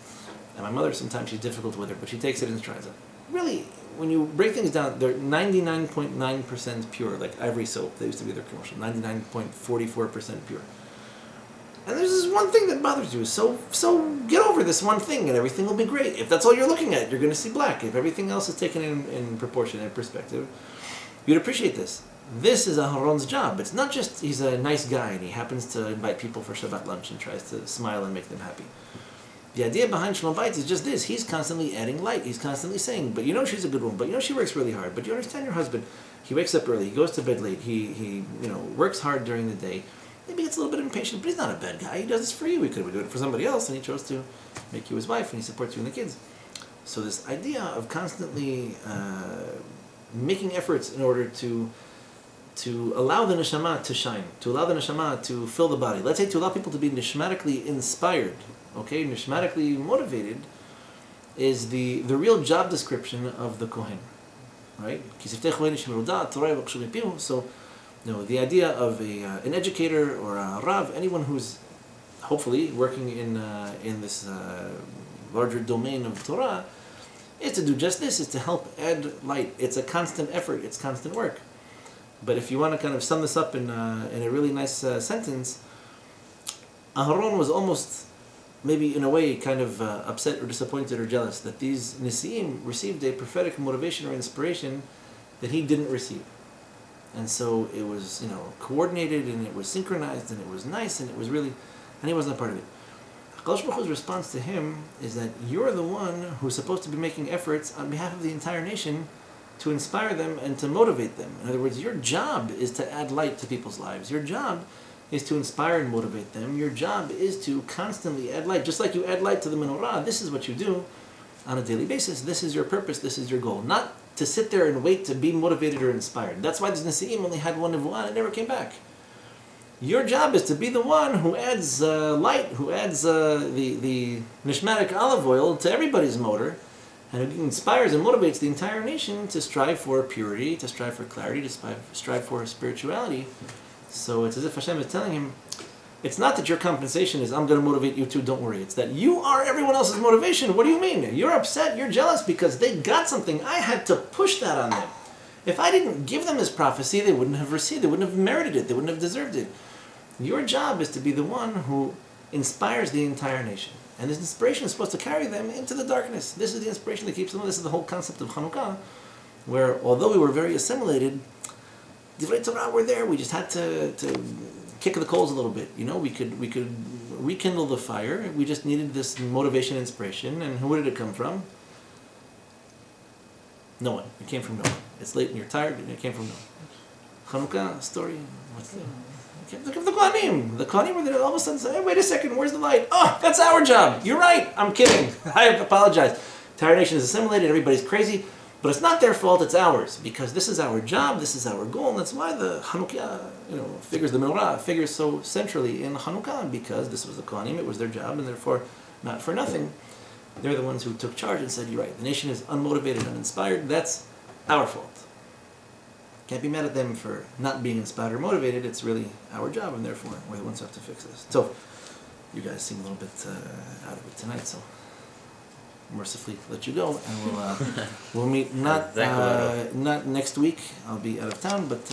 my mother, sometimes she's difficult with her, but she takes it and tries it. Really, when you break things down, they're 99.9% pure, like Ivory soap. That used to be their commercial, 99.44% pure. And there's this one thing that bothers you, so get over this one thing and everything will be great. If that's all you're looking at, you're going to see black. If everything else is taken in proportion and perspective, you'd appreciate this. This is Aharon's job. It's not just he's a nice guy and he happens to invite people for Shabbat lunch and tries to smile and make them happy. The idea behind Shalom Bayit is just this. He's constantly adding light. He's constantly saying, but she's a good woman, but she works really hard, but you understand your husband. He wakes up early, he goes to bed late, he works hard during the day. maybe gets a little bit impatient, but he's not a bad guy. He does this for you. He could have done it for somebody else, and he chose to make you his wife, and he supports you and the kids. So this idea of constantly making efforts in order to allow the neshama to shine, to allow the neshama to fill the body. Let's say to allow people to be nishmatically inspired, okay, nishmatically motivated, is the real job description of the Kohen, right? So, the idea of an educator or a Rav, anyone who's hopefully working in this larger domain of Torah, is to do just this, is to help add light. It's a constant effort, it's constant work. But if you want to kind of sum this up in a really nice sentence, Aharon was almost, maybe in a way, kind of upset or disappointed or jealous that these Nisi'im received a prophetic motivation or inspiration that he didn't receive. And so it was, coordinated, and it was synchronized, and it was nice, and it was really, and he wasn't a part of it. HaKadosh Baruch Hu's response to him is that you're the one who's supposed to be making efforts on behalf of the entire nation to inspire them and to motivate them. In other words, your job is to add light to people's lives. Your job is to inspire and motivate them. Your job is to constantly add light. Just like you add light to the Menorah, this is what you do on a daily basis. This is your purpose, this is your goal. Not to sit there and wait to be motivated or inspired. That's why the Nesi'im only had one Nevuah and it never came back. Your job is to be the one who adds light, who adds the nishmatic olive oil to everybody's motor, and who inspires and motivates the entire nation to strive for purity, to strive for clarity, to strive for spirituality. So it's as if Hashem is telling him, it's not that your compensation is, I'm going to motivate you too, don't worry. It's that you are everyone else's motivation. What do you mean? You're upset, you're jealous because they got something. I had to push that on them. If I didn't give them this prophecy, they wouldn't have received it, they wouldn't have merited it, they wouldn't have deserved it. Your job is to be the one who inspires the entire nation. And this inspiration is supposed to carry them into the darkness. This is the inspiration that keeps them. This is the whole concept of Hannukah, where although we were very assimilated, Divrei Torah were there. We just had to kick the coals a little bit. We could rekindle the fire. We just needed this motivation, inspiration. And where did it come from? No one. It came from no one. It's late and you're tired, and it came from no one. Hannukah story. What's the... Look at the Kohanim. The Kohanim were there all of a sudden say, hey, wait a second, where's the light? Oh, that's our job. You're right. I'm kidding. I apologize. The entire nation is assimilated. Everybody's crazy. But it's not their fault. It's ours. Because this is our job. This is our goal. And that's why the Hannukah, figures, the Menorah figures so centrally in Hannukah. Because this was the Kohanim. It was their job. And therefore, not for nothing, they're the ones who took charge and said, you're right. The nation is unmotivated, uninspired. That's our fault. Can't be mad at them for not being inspired or motivated. It's really our job, and therefore we're the ones who have to fix this. So, you guys seem a little bit out of it tonight, so mercifully let you go, and we'll meet not next week. I'll be out of town, but